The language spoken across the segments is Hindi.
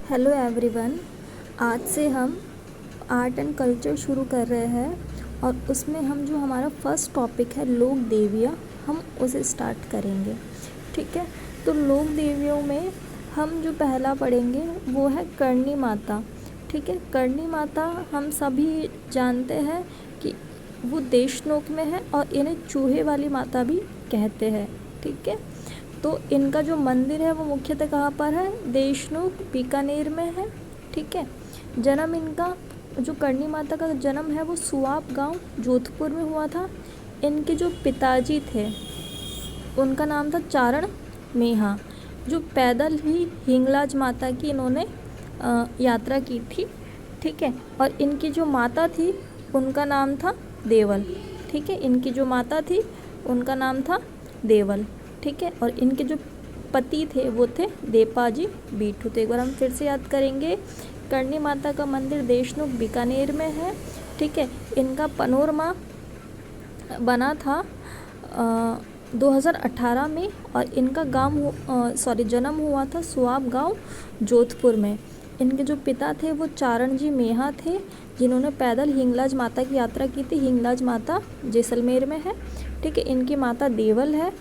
Hello everyone. आज से हम आर्ट एंड कल्चर शुरू कर रहे हैं और उसमें हम जो हमारा फर्स्ट टॉपिक है लोक देवियाँ, हम उसे स्टार्ट करेंगे। ठीक है, तो लोक देवियों में हम जो पहला पढ़ेंगे वो है करणी माता। ठीक है, करणी माता हम सभी जानते हैं कि वो देशनोक में है और इन्हें चूहे वाली माता भी कहते हैं। ठीक है, तो इनका जो मंदिर है वो मुख्यतः कहाँ पर है? देशनोक बीकानेर में है। ठीक है, जन्म इनका जो करणी माता का जन्म है वो सुआब गांव जोधपुर में हुआ था। इनके जो पिताजी थे उनका नाम था चारण मेहा, जो पैदल ही हिंगलाज माता की इन्होंने यात्रा की थी। ठीक है, और इनकी जो माता थी उनका नाम था देवल। ठीक है, इनकी जो माता थी उनका नाम था देवल। ठीक है, और इनके जो पति थे वो थे देपाजी बीठू। तो एक बार हम फिर से याद करेंगे, करणी माता का मंदिर देशनोक बीकानेर में है। ठीक है, इनका पनोरमा बना था 2018 में और इनका जन्म हुआ था सुआब गांव जोधपुर में। इनके जो पिता थे वो चारण जी मेहा थे, जिन्होंने पैदल हिंगलाज माता की यात्रा की थी। हिंगलाज माता जैसलमेर में है। ठीक है, इनकी माता देवल है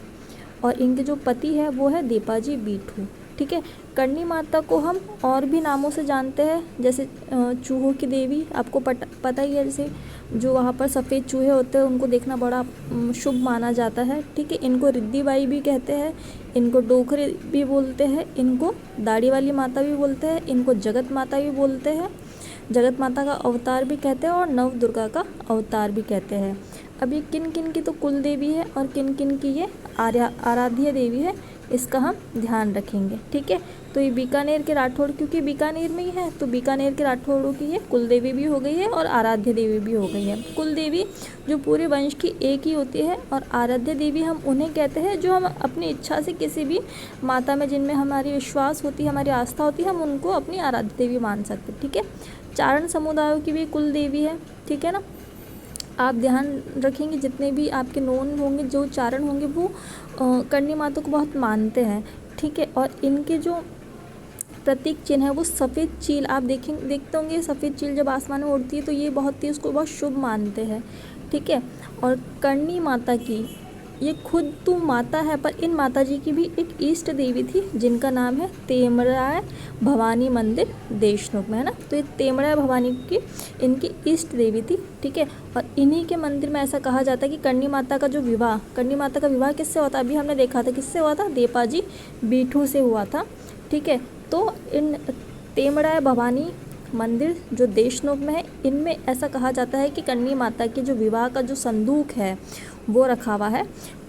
और इनके जो पति है वो है देपाजी बीठू। ठीक है, करणी माता को हम और भी नामों से जानते हैं, जैसे चूहों की देवी, आपको पता ही है। जैसे जो वहाँ पर सफ़ेद चूहे होते हैं उनको देखना बड़ा शुभ माना जाता है। ठीक है, इनको रिद्धिबाई भी कहते हैं, इनको डोकरे भी बोलते हैं, इनको दाढ़ी वाली माता भी बोलते हैं, इनको जगत माता भी बोलते हैं, जगत माता का अवतार भी कहते हैं और नव दुर्गा का अवतार भी कहते हैं। अब ये किन किन की तो कुल देवी है और किन किन की ये आराध्य देवी है, इसका हम ध्यान रखेंगे। ठीक है, तो ये बीकानेर के राठौड़, क्योंकि बीकानेर में ही है तो बीकानेर के राठौड़ों की ये कुल देवी भी हो गई है और आराध्य देवी भी हो गई है। कुल देवी जो पूरे वंश की एक ही होती है और आराध्य देवी हम उन्हें कहते हैं जो हम अपनी इच्छा से किसी भी माता में जिनमें हमारी विश्वास होती है, हमारी आस्था होती है, हम उनको अपनी आराध्य देवी मान सकते हैं। ठीक है, चारण समुदायों की भी कुल देवी है। ठीक है ना, आप ध्यान रखेंगे जितने भी आपके नोन होंगे, जो चारण होंगे वो करणी माता को बहुत मानते हैं। ठीक है, और इनके जो प्रतीक चिन्ह है वो सफ़ेद चील, आप देखते होंगे सफ़ेद चील जब आसमान में उड़ती है तो ये उसको बहुत शुभ मानते हैं। ठीक है, और करणी माता की ये खुद तो माता है, पर इन माता जी की भी एक इष्ट देवी थी जिनका नाम है तेमराय भवानी मंदिर देशनोक में, है ना। तो ये तेमराय भवानी की इनकी इष्ट देवी थी। ठीक है, और इन्हीं के मंदिर में ऐसा कहा जाता है कि करणी माता का विवाह किससे हुआ था? अभी हमने देखा था किससे हुआ था? देपाजी बीठू से हुआ था। ठीक है, तो इन तेमराय भवानी मंदिर जो देशनोक में है, इनमें ऐसा कहा जाता है कि करणी माता के जो विवाह का जो संदूक है वो रखा हुआ है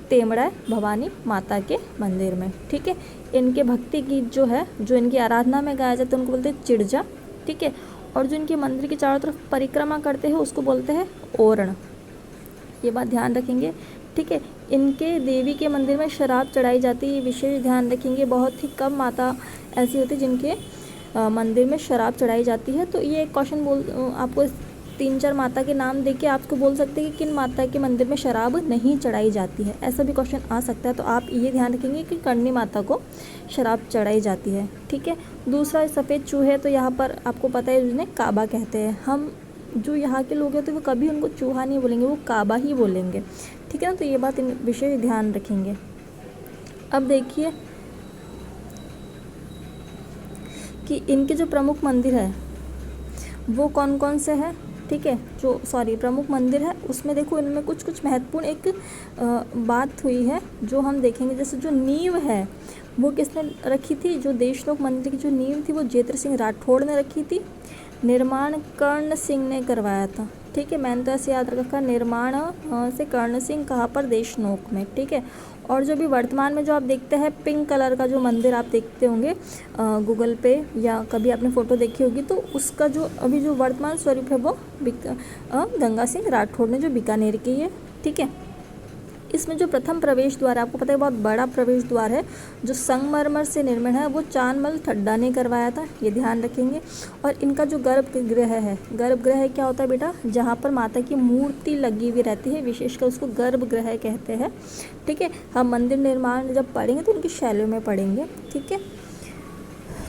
तेमराय भवानी माता के मंदिर में। ठीक है, इनके भक्ति गीत जो है, जो इनकी आराधना में गाया जाता है उनको बोलते हैं चिड़जा। ठीक है, और जो इनके मंदिर की चारों तरफ परिक्रमा करते हैं उसको बोलते हैं ओरण। ये बात ध्यान रखेंगे। ठीक है, इनके देवी के मंदिर में शराब चढ़ाई जाती है, ये विशेष ध्यान रखेंगे। बहुत ही कम माता ऐसी होती है जिनके मंदिर में शराब चढ़ाई जाती है। तो ये एक क्वेश्चन आपको 3-4 माता के नाम देके आपको बोल सकते हैं कि किन माता के मंदिर में शराब नहीं चढ़ाई जाती है, ऐसा भी क्वेश्चन आ सकता है। तो आप ये ध्यान रखेंगे कि करणी माता को शराब चढ़ाई जाती है। ठीक है, दूसरा सफ़ेद चूहे, तो यहाँ पर आपको पता है जिन्हें काबा कहते हैं। हम जो यहाँ के लोग हैं तो वो कभी उनको चूहा नहीं बोलेंगे, वो काबा ही बोलेंगे। ठीक है ना, तो ये बात विशेष ध्यान रखेंगे। अब देखिए कि इनके जो प्रमुख मंदिर है वो कौन कौन से हैं। ठीक है, प्रमुख मंदिर है उसमें देखो इनमें कुछ महत्वपूर्ण एक बात हुई है जो हम देखेंगे। जैसे जो नींव है वो किसने रखी थी? जो देशनोक मंदिर की जो नींव थी वो जेत्र सिंह राठौड़ ने रखी थी। निर्माण कर्ण सिंह ने करवाया था। ठीक है, मैंने तो ऐसे याद रखा, निर्माण से कर्ण सिंह, कहाँ पर? देशनोक में। ठीक है, और जो भी वर्तमान में जो आप देखते हैं पिंक कलर का जो मंदिर आप देखते होंगे गूगल पे या कभी आपने फ़ोटो देखी होगी, तो उसका जो अभी जो वर्तमान स्वरूप है वो गंगा सिंह राठौड़ ने जो बीकानेर की है। ठीक है, इसमें जो प्रथम प्रवेश द्वार है, आपको पता है बहुत बड़ा प्रवेश द्वार है जो संगमरमर से निर्मित है, वो चांदमल ठड्डा ने करवाया था, ये ध्यान रखेंगे। और इनका जो गर्भगृह क्या होता है बेटा? जहाँ पर माता की मूर्ति लगी हुई रहती है, विशेषकर उसको गर्भगृह कहते हैं। ठीक है, हम मंदिर निर्माण जब पढ़ेंगे तो उनकी शैलियों में पढ़ेंगे। ठीक है,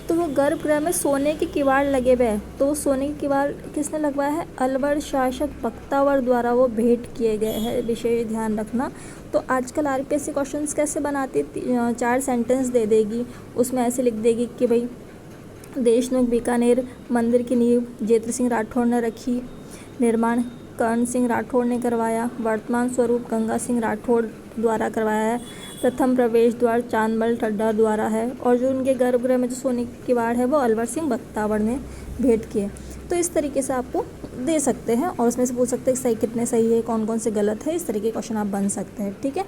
तो वो गर्भगृह में सोने के किवाड़ लगे हुए हैं, तो सोने के किवाड़ किसने लगवाया है? अलवर शासक बख्तावर द्वारा वो भेंट किए गए हैं, विशेष ध्यान रखना। तो आजकल आरपीएससी क्वेश्चंस कैसे बनाती है? 4 सेंटेंस दे देगी, उसमें ऐसे लिख देगी कि भाई देशमुख बीकानेर मंदिर की नींव जेत्र सिंह राठौड़ ने रखी, निर्माण कर्ण सिंह राठौड़ ने करवाया, वर्तमान स्वरूप गंगा सिंह राठौड़ द्वारा करवाया है, प्रथम प्रवेश द्वार चांदमल ठड्डा द्वारा है, और जो उनके गर्भगृह में जो सोने की किवाड़ है वो अलवर सिंह बख्तावर ने भेंट किए। तो इस तरीके से आपको दे सकते हैं और उसमें से पूछ सकते हैं सही कितने सही है, कौन कौन से गलत है, इस तरीके के क्वेश्चन आप बन सकते हैं। ठीक है,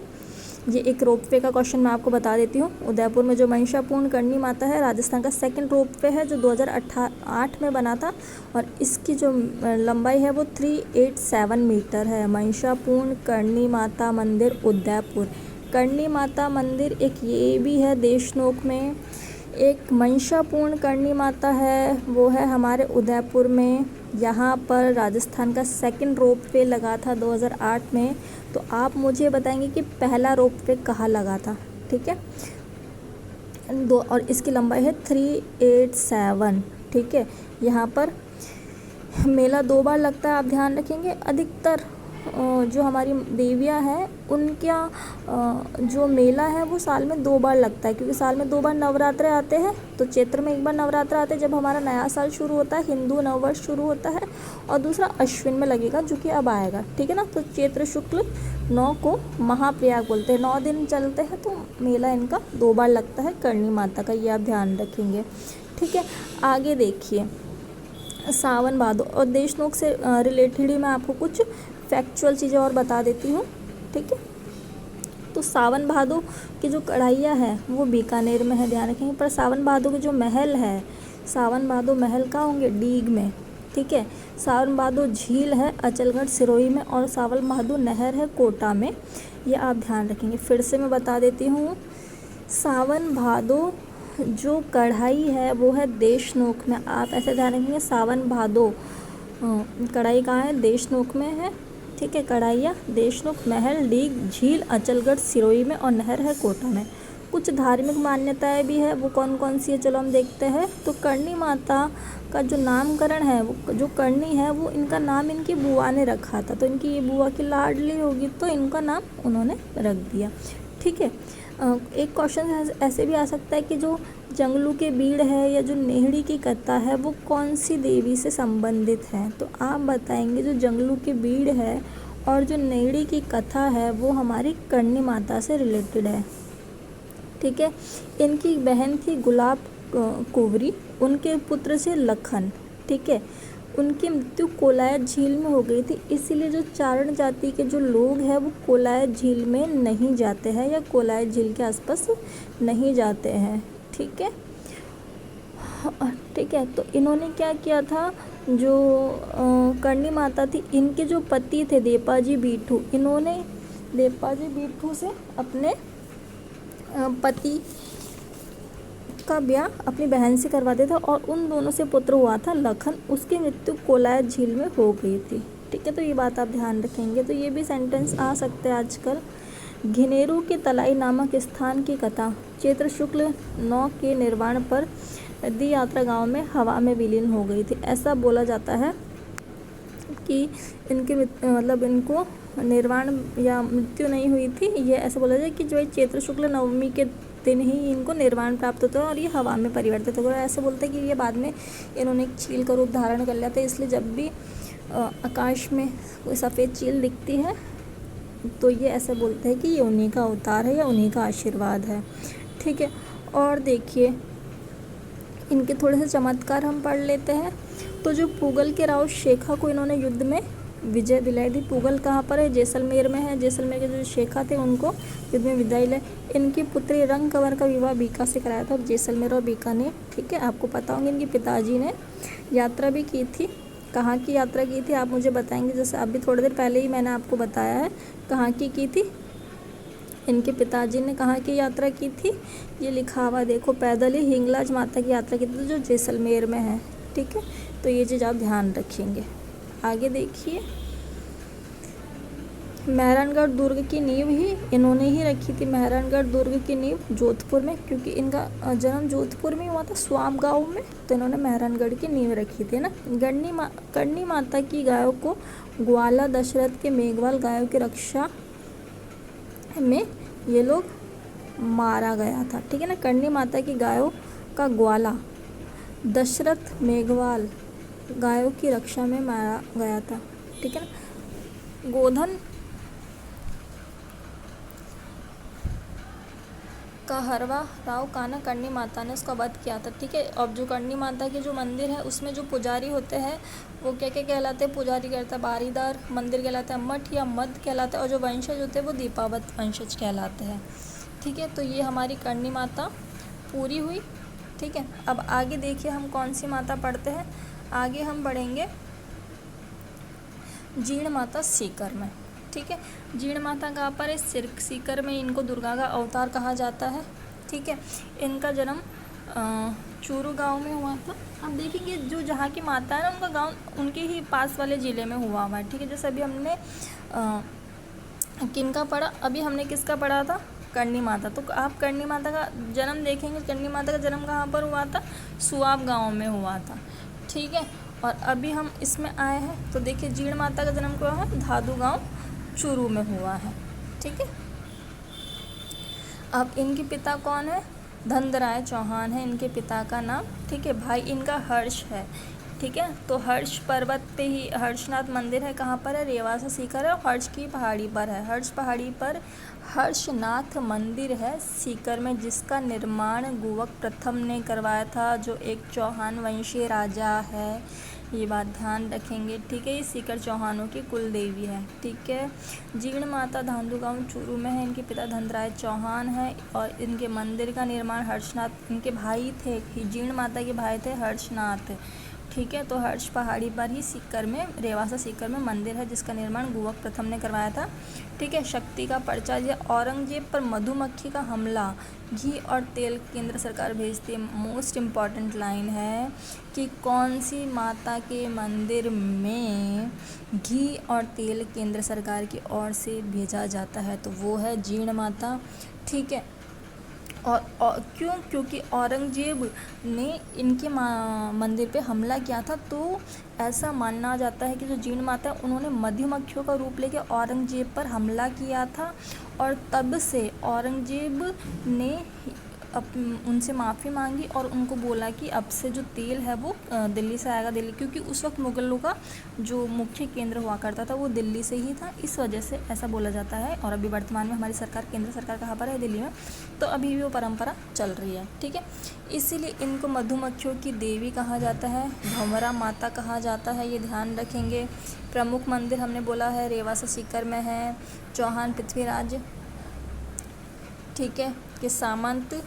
ये एक रोपवे का क्वेश्चन मैं आपको बता देती हूँ। उदयपुर में जो महिषापूर्ण करणी माता है राजस्थान का सेकंड रोपवे है, जो 2008 में बना था, और इसकी जो लंबाई है वो 387 मीटर है। महिषापूर्ण करणी माता मंदिर उदयपुर। करणी माता मंदिर एक ये भी है देशनोक में, एक महिषापूर्ण करणी माता है वो है हमारे उदयपुर में। यहाँ पर राजस्थान का सेकंड रोपवे लगा था 2008 में। तो आप मुझे बताएंगे कि पहला रोपवे कहाँ लगा था। ठीक है, और इसकी लंबाई है 387। ठीक है, यहाँ पर मेला 2 बार लगता है, आप ध्यान रखेंगे। अधिकतर जो हमारी देवियाँ हैं उनका जो मेला है वो साल में 2 बार लगता है, क्योंकि साल में 2 बार नवरात्र आते हैं। तो चैत्र में एक बार नवरात्र आते हैं जब हमारा नया साल शुरू होता है, हिंदू नववर्ष शुरू होता है, और दूसरा अश्विन में लगेगा जो कि अब आएगा। ठीक है ना, तो चैत्र शुक्ल 9 को महाप्रयाग बोलते हैं, 9 दिन चलते हैं, तो मेला इनका 2 बार लगता है करणी माता का, ये आप ध्यान रखेंगे। ठीक है, आगे देखिए सावन भादो, और देशनोक से रिलेटेड ही मैं आपको कुछ फैक्चुअल चीज़ें और बता देती हूँ। ठीक है, तो सावन भादो की जो कढ़ाइयाँ है वो बीकानेर में है, ध्यान रखेंगे। पर सावन भादो के जो महल है, सावन भादो महल कहाँ होंगे? डीग में। ठीक है, सावन भादो झील है अचलगढ़ सिरोही में, और सावन भादो नहर है कोटा में, ये आप ध्यान रखेंगे। फिर से मैं बता देती हूँ, सावन भादो जो कढ़ाई है वो है देशनोक में, आप ऐसे ध्यान रखेंगे। सावन भादो कढ़ाई कहाँ है? देशनोक में है। ठीक है, कढ़ाइया देशनोक, महल डीग, झील अचलगढ़ सिरोही में, और नहर है कोटा में। कुछ धार्मिक मान्यताएं भी है, वो कौन कौन सी है चलो हम देखते हैं। तो करणी माता का जो नामकरण है, वो जो करणी है वो इनका नाम इनकी बुआ ने रखा था, तो इनकी ये बुआ की लाडली होगी तो इनका नाम उन्होंने रख दिया। ठीक है, एक क्वेश्चन ऐसे भी आ सकता है कि जो जंगलू के बीड़ है या जो नेहड़ी की कथा है वो कौन सी देवी से संबंधित है? तो आप बताएंगे जो जंगलू के बीड़ है और जो नेहड़ी की कथा है वो हमारी करणी माता से रिलेटेड है। ठीक है, इनकी बहन थी गुलाब कुंवरी, उनके पुत्र से लखन। ठीक है, उनकी मृत्यु कोलायत झील में हो गई थी, इसीलिए जो चारण जाति के जो लोग हैं वो कोलायत झील में नहीं जाते हैं या कोलायत झील के आसपास नहीं जाते हैं। ठीक है, ठीक है, तो इन्होंने क्या किया था, जो करणी माता थी, इनके जो पति थे देपाजी बीठू, इन्होंने देपाजी बीठू से अपने पति का ब्याह अपनी बहन से करवाते थे, और उन दोनों से पुत्र हुआ था लखन। उसकी मृत्यु कोलायत झील में हो गई थी। ठीक है, तो ये बात आप ध्यान रखेंगे। तो ये भी सेंटेंस आ सकते हैं आजकल। घिनेरू के तलाई नामक स्थान की कथा चैत्र शुक्ल 9 के निर्वाण पर नदी यात्रा गांव में हवा में विलीन हो गई थी। ऐसा बोला जाता है कि इनके मतलब इनको निर्वाण या मृत्यु नहीं हुई थी, ये ऐसा बोला जाए कि जो चैत्र शुक्ल नवमी के दिन ही इनको निर्वाण प्राप्त होता है और ये हवा में परिवर्तित हो गया। ऐसे बोलते हैं कि ये बाद में इन्होंने एक चील का रूप धारण कर लिया था, इसलिए जब भी आकाश में कोई सफ़ेद चील दिखती है तो ये ऐसे बोलते हैं कि ये उन्हीं का अवतार है या उन्हीं का आशीर्वाद है। ठीक है, और देखिए इनके थोड़े से चमत्कार हम पढ़ लेते हैं। तो जो पुगल के राव शेखा को इन्होंने युद्ध में विजय दिलाई थी। पुगल कहाँ पर है? जैसलमेर में है। जैसलमेर के जो शेखा थे उनको युद्ध में विजय दिलाई। इनकी पुत्री रंग कंवर का विवाह बीका से कराया था, जैसलमेर और बीकानेर। ठीक है, आपको पता होंगे इनके पिताजी ने यात्रा भी की थी। कहाँ की यात्रा की थी आप मुझे बताएंगे? जैसे अभी थोड़ी देर पहले ही मैंने आपको बताया है कहाँ की थी। इनके पिताजी ने कहाँ की यात्रा की थी, ये लिखा हुआ देखो, पैदल ही हिंगलाज माता की यात्रा की थी जो जैसलमेर में है। ठीक है, तो ये चीज़ आप ध्यान रखेंगे। आगे देखिए, मेहरानगढ़ दुर्ग की नींव ही इन्होंने ही रखी थी, मेहरानगढ़ दुर्ग की नींव जोधपुर में, क्योंकि इनका जन्म जोधपुर में हुआ था स्वाब गांव में, तो इन्होंने मेहरानगढ़ की नींव रखी थी ना। करणी माता की गायों को ग्वाला दशरथ के मेघवाल गायों की रक्षा में ये लोग मारा गया था, ठीक है ना। करणी माता की गायों का ग्वाला दशरथ मेघवाल गायों की रक्षा में मारा गया था, ठीक है ना। गोधन का हरवा राव कान्हा करणी माता ने उसका वध किया था, ठीक है। अब जो करणी माता के जो मंदिर है उसमें जो पुजारी होते हैं वो क्या क्या कहलाते हैं, पुजारी कहलाता है बारीदार, मंदिर कहलाता है मठ या मद कहलाता है, और जो वंशज होते हैं वो दीपावत वंशज कहलाते हैं, ठीक है। तो ये हमारी करणी माता पूरी हुई, ठीक है। अब आगे देखिए हम कौन सी माता पढ़ते हैं। आगे हम पढ़ेंगे जीर्ण माता सीकर में, ठीक है। जीर्ण माता कहाँ पर है, सीकर में। इनको दुर्गा का अवतार कहा जाता है, ठीक है। इनका जन्म चूरू गांव में हुआ था। अब देखेंगे जो जहाँ की माता है ना उनका गांव उनके ही पास वाले ज़िले में हुआ है, ठीक है। जैसे अभी हमने किनका पढ़ा, अभी हमने किसका पढ़ा था, करणी माता। तो आप करणी माता का जन्म देखेंगे, करणी माता का जन्म कहाँ पर हुआ था, सुआब गाँव में हुआ था, ठीक है। और अभी हम इसमें आए हैं तो देखिए जीर्ण माता का जन्म कहाँ है, धादू गाँव चूरू में हुआ है, ठीक है। अब इनके पिता कौन है, धनराय चौहान है इनके पिता का नाम, ठीक है। भाई इनका हर्ष है, ठीक है। तो हर्ष पर्वत पे ही हर्षनाथ मंदिर है, कहाँ पर है, रेवासा सीकर है, हर्ष की पहाड़ी पर है। हर्ष पहाड़ी पर हर्षनाथ मंदिर है सीकर में, जिसका निर्माण गुवक प्रथम ने करवाया था, जो एक चौहान वंशीय राजा है। ये बात ध्यान रखेंगे, ठीक है। ये सीकर चौहानों की कुल देवी है, ठीक है। जीर्ण माता धांधु गाँव चूरू में है, इनके पिता धनराय चौहान है, और इनके मंदिर का निर्माण हर्षनाथ, इनके भाई थे, जीर्ण माता के भाई थे हर्षनाथ, ठीक है। तो हर्ष पहाड़ी पर ही सीकर में, रेवासा सीकर में मंदिर है, जिसका निर्माण गुवक प्रथम ने करवाया था, ठीक है। शक्ति का पर्चा, ये औरंगजेब पर मधुमक्खी का हमला, घी और तेल केंद्र सरकार भेजती है। मोस्ट इम्पॉर्टेंट लाइन है कि कौन सी माता के मंदिर में घी और तेल केंद्र सरकार की ओर से भेजा जाता है, तो वो है जीर्ण माता, ठीक है। और क्योंकि औरंगजेब ने इनके मंदिर पे हमला किया था, तो ऐसा माना जाता है कि जो जीर्ण माता है उन्होंने मधुमक्खियों का रूप लेके औरंगजेब पर हमला किया था, और तब से औरंगजेब ने उनसे माफ़ी मांगी और उनको बोला कि अब से जो तेल है वो दिल्ली से आएगा, दिल्ली, क्योंकि उस वक्त मुग़लों का जो मुख्य केंद्र हुआ करता था वो दिल्ली से ही था, इस वजह से ऐसा बोला जाता है। और अभी वर्तमान में हमारी सरकार, केंद्र सरकार कहाँ पर है, दिल्ली में, तो अभी भी वो परंपरा चल रही है, ठीक है। इसीलिए इनको मधुमक्खियों की देवी कहा जाता है, भंवरा माता कहा जाता है, ये ध्यान रखेंगे। प्रमुख मंदिर हमने बोला है रेवासा सीकर में है, चौहान पृथ्वीराज, ठीक है, के सामंत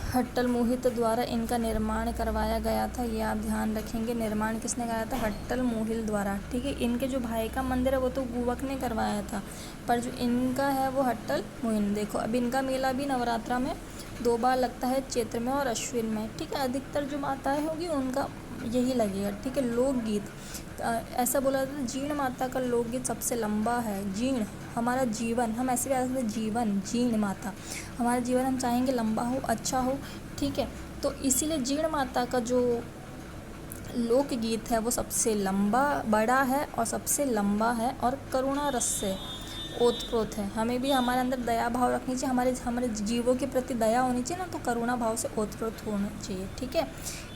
हट्टल मोहित द्वारा इनका निर्माण करवाया गया था, ये आप ध्यान रखेंगे। निर्माण किसने कराया था, हट्टल मोहिल द्वारा, ठीक है। इनके जो भाई का मंदिर है वो तो गुवक ने करवाया था, पर जो इनका है वो हट्टल मोहिल। देखो अब इनका मेला भी नवरात्रा में 2 बार लगता है, चैत्र में और अश्विन में, ठीक है। अधिकतर जो माताएँ होगी उनका यही लगेगा, ठीक है। लोकगीत, ऐसा बोला जाता है जीर्ण माता का लोकगीत सबसे लंबा है। जीर्ण हमारा जीवन, हम ऐसे भी कहते हैं जीवन, जीर्ण माता हमारा जीवन हम चाहेंगे लंबा हो, अच्छा हो, ठीक है। तो इसीलिए जीर्ण माता का जो लोकगीत है वो सबसे लंबा, बड़ा है और सबसे लंबा है, और करुणा रस से ओतप्रोत है। हमें भी हमारे अंदर दया भाव रखनी चाहिए, हमारे जीवों के प्रति दया होनी चाहिए ना, तो करुणा भाव से ओतप्रोत होना चाहिए, ठीक है।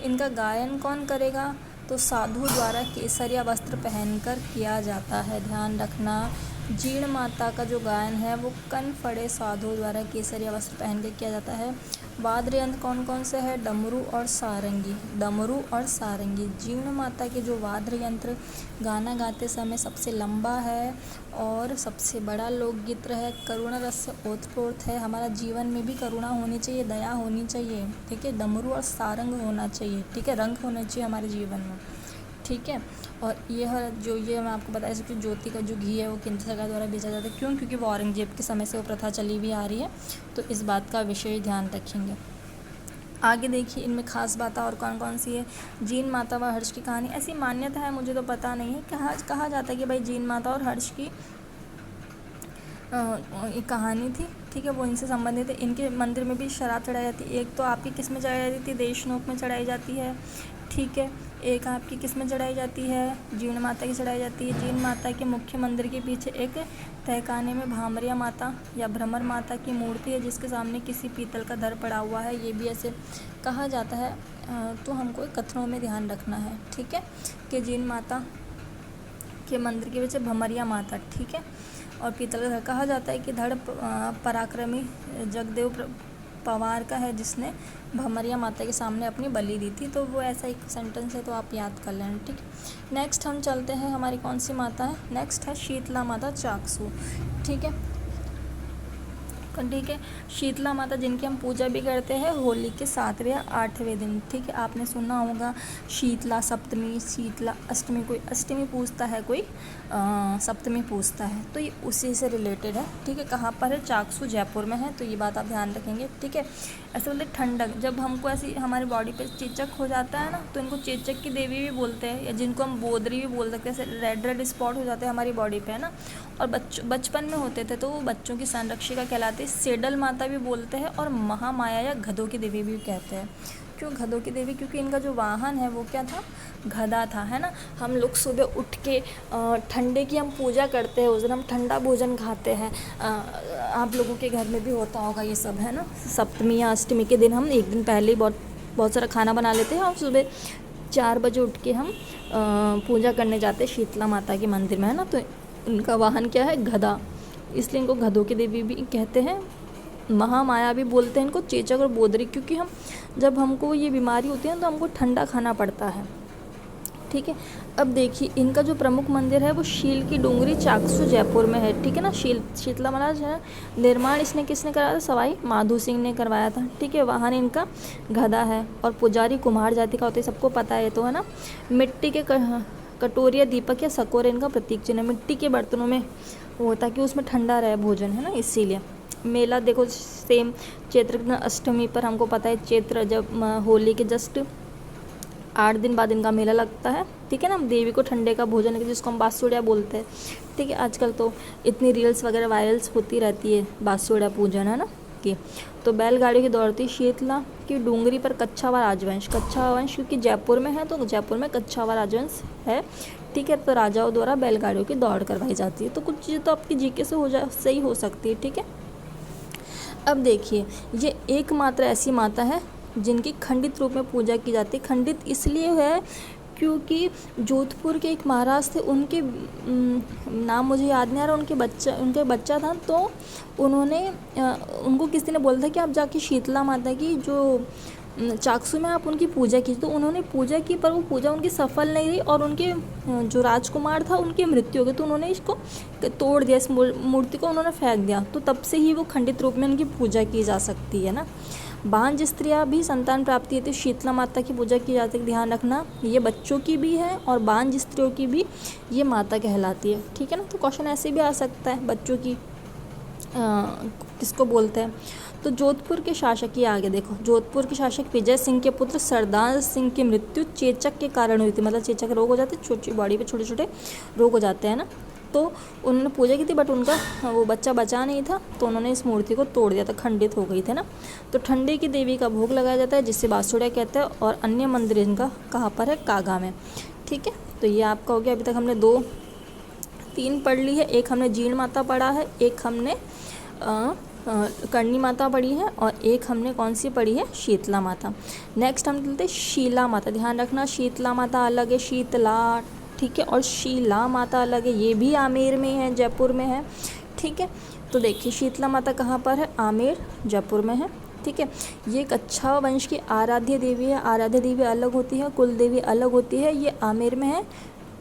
इनका गायन कौन करेगा, तो साधु द्वारा केसरिया वस्त्र पहनकर किया जाता है, ध्यान रखना। जीर्ण माता का जो गायन है वो कनफड़े साधु द्वारा केसरिया वस्त्र पहन कर किया जाता है। वाद्य यंत्र कौन कौन से है, डमरू और सारंगी, डमरू और सारंगी। जीर्ण माता के जो वाद्य यंत्र गाना गाते समय सबसे लंबा है और सबसे बड़ा लोकगीत है, करुणा रस से ओतप्रोत है। हमारा जीवन में भी करुणा होनी चाहिए, दया होनी चाहिए, ठीक है। डमरू और सारंग होना चाहिए, ठीक है, रंग होना चाहिए हमारे जीवन में, ठीक है। और ये मैं आपको बता सकती हूँ, ज्योति का जो घी है वो केंद्र सरकार द्वारा बेचा जाता है, क्यों, क्योंकि वो औरंगजेब के समय से वो प्रथा चली भी आ रही है, तो इस बात का विशेष ध्यान रखेंगे। आगे देखिए इनमें खास बातें और कौन कौन सी है। जीन माता व हर्ष की कहानी, ऐसी मान्यता है, मुझे तो पता नहीं है, कहा जाता है कि भाई जीन माता और हर्ष की एक कहानी थी, ठीक है, वो इनसे संबंधित है। इनके मंदिर में भी शराब चढ़ाई जाती है। एक तो आपकी किस में चढ़ाई जाती थी, देशनोक में चढ़ाई जाती है, ठीक है। एक आपकी किस में चढ़ाई जाती है, जीण माता की चढ़ाई जाती है। जीण माता के मुख्य मंदिर के पीछे एक तहखाने में भामरिया माता या भ्रमर माता की मूर्ति है, जिसके सामने किसी पीतल का धर पड़ा हुआ है, ये भी ऐसे कहा जाता है। तो हमको कथनों में ध्यान रखना है, ठीक है, कि जीण माता के मंदिर के पीछे भमरिया माता, ठीक है, और पीतल का धड़। कहा जाता है कि धड़ पराक्रमी जगदेव पवार का है, जिसने भमरिया माता के सामने अपनी बलि दी थी। तो वो ऐसा एक सेंटेंस है, तो आप याद कर लेना, ठीक है। नेक्स्ट हम चलते हैं, हमारी कौन सी माता है, नेक्स्ट है शीतला माता चाकसू, ठीक है, ठीक है। शीतला माता जिनकी हम पूजा भी करते हैं होली के 7वें या 8वें दिन, ठीक है। आपने सुना होगा शीतला सप्तमी, शीतला अष्टमी, कोई अष्टमी पूजता है, कोई सप्तमी पूजता है, तो ये उसी से रिलेटेड है, ठीक है। कहाँ पर है, चाकसू जयपुर में है, तो ये बात आप ध्यान रखेंगे, ठीक है। ऐसे बोलते ठंडक, जब हमको ऐसी हमारी बॉडी पे चेचक हो जाता है ना, तो इनको चेचक की देवी भी बोलते हैं, या जिनको हम बोदरी भी बोल सकते हैं। ऐसे रेड रेड स्पॉट हो जाते हैं हमारी बॉडी पे, है ना। और बचपन में होते थे तो वो बच्चों की संरक्षिका कहलाती है। सेडल माता भी बोलते हैं, और महामाया या गधों की देवी भी कहते हैं। क्यों गधों की देवी, क्योंकि इनका जो वाहन है वो क्या था, गधा था, है ना। हम लोग सुबह उठ के ठंडे की हम पूजा करते हैं, उस दिन हम ठंडा भोजन खाते हैं। आप लोगों के घर में भी होता होगा ये सब, है ना। सप्तमी या अष्टमी के दिन हम एक दिन पहले ही बहुत सारा खाना बना लेते हैं, और सुबह 4 बजे उठ के हम पूजा करने जाते हैं शीतला माता के मंदिर में, है ना। तो उनका वाहन क्या है, गधा, इसलिए इनको गधों की देवी भी कहते हैं। महामाया भी बोलते हैं इनको, चेचक और बोदरी, क्योंकि जब हमको ये बीमारी होती है तो हमको ठंडा खाना पड़ता है, ठीक है। अब देखिए इनका जो प्रमुख मंदिर है वो शील की डूंगरी चाकसू जयपुर में है, ठीक है ना। शीतला महाराज है, निर्माण इसने किसने कराया था, सवाई माधो सिंह ने करवाया था, ठीक है। वाहन इनका गधा है, और पुजारी कुम्हार जाति का होता है, सबको पता है तो, है ना। मिट्टी के कटोरिया, दीपक या सकोरे इनका प्रतीक चिन्ह है। मिट्टी के बर्तनों में वो, ताकि उसमें ठंडा रहे भोजन, है ना, इसीलिए। मेला देखो सेम चैत्र अष्टमी पर, हमको पता है चैत्र जब होली के जस्ट 8 दिन बाद इनका मेला लगता है, ठीक है ना। देवी को ठंडे का भोजन, जिसको हम बासुड़िया बोलते हैं, ठीक है। आजकल तो इतनी रील्स वगैरह वायरल्स होती रहती है बासुड़िया पूजन, है ना की। तो बैलगाड़ी की दौड़ती शीतला की डूंगरी पर कच्छावा राजवंश, क्योंकि जयपुर में है तो जयपुर में कच्छावा राजवंश है, ठीक है। तो राजाओं द्वारा बैलगाड़ियों की दौड़ करवाई जाती है। तो कुछ चीज़ें तो आपकी जीके से सही हो सकती है, ठीक है। अब देखिए ये एकमात्र ऐसी माता है जिनकी खंडित रूप में पूजा की जाती है। खंडित इसलिए है क्योंकि जोधपुर के एक महाराज थे, उनके नाम मुझे याद नहीं आ रहा, उनके बच्चा था, तो उन्होंने उनको किसी ने बोला था कि आप जाके शीतला माता की जो चाकसू में आप उनकी पूजा की। तो उन्होंने पूजा की, पर वो पूजा उनकी सफल नहीं रही, और उनके जो राजकुमार था उनकी मृत्यु हो गई। तो उन्होंने इसको तोड़ दिया, इस मूर्ति को उन्होंने फेंक दिया। तो तब से ही वो खंडित रूप में उनकी पूजा की जा सकती है ना। बांझ स्त्रियाँ भी संतान प्राप्ति हेतु शीतला माता की पूजा की जाती है, ध्यान रखना। ये बच्चों की भी है और बांझ स्त्रियों की भी ये माता कहलाती है, ठीक है ना। तो क्वेश्चन ऐसे भी आ सकता है, बच्चों की किसको बोलते हैं। तो जोधपुर के शासक, ये आगे देखो, जोधपुर के शासक विजय सिंह के पुत्र सरदार सिंह की मृत्यु चेचक के कारण हुई थी। मतलब चेचक रोग हो जाते, छोटी बॉडी पे छोटे छोटे रोग हो जाते हैं ना। तो उन्होंने पूजा की थी, बट उनका वो बच्चा बचा नहीं था, तो उन्होंने इस मूर्ति को तोड़ दिया था, खंडित हो गई थी ना। तो ठंडे की देवी का भोग लगाया जाता है, जिसे बासुड़िया कहते हैं, और अन्य मंदिर इनका कहाँ पर है, कागा में, ठीक है। तो ये आपका हो गया। अभी तक हमने 3 पढ़ ली है, एक हमने जीण माता पढ़ा है, एक हमने करणी माता पढ़ी है, और एक हमने कौन सी पढ़ी है, शीतला माता। नेक्स्ट हम चलते शीला माता, ध्यान रखना शीतला माता अलग है, शीतला, ठीक है, और शीला माता अलग है, ये भी आमेर में है, जयपुर में है, ठीक है। तो देखिए शीतला माता कहाँ पर है, आमेर जयपुर में है, ठीक है। ये कच्छावा वंश की आराध्य देवी है। आराध्य देवी अलग होती है, कुल देवी अलग होती है, ये आमेर में है,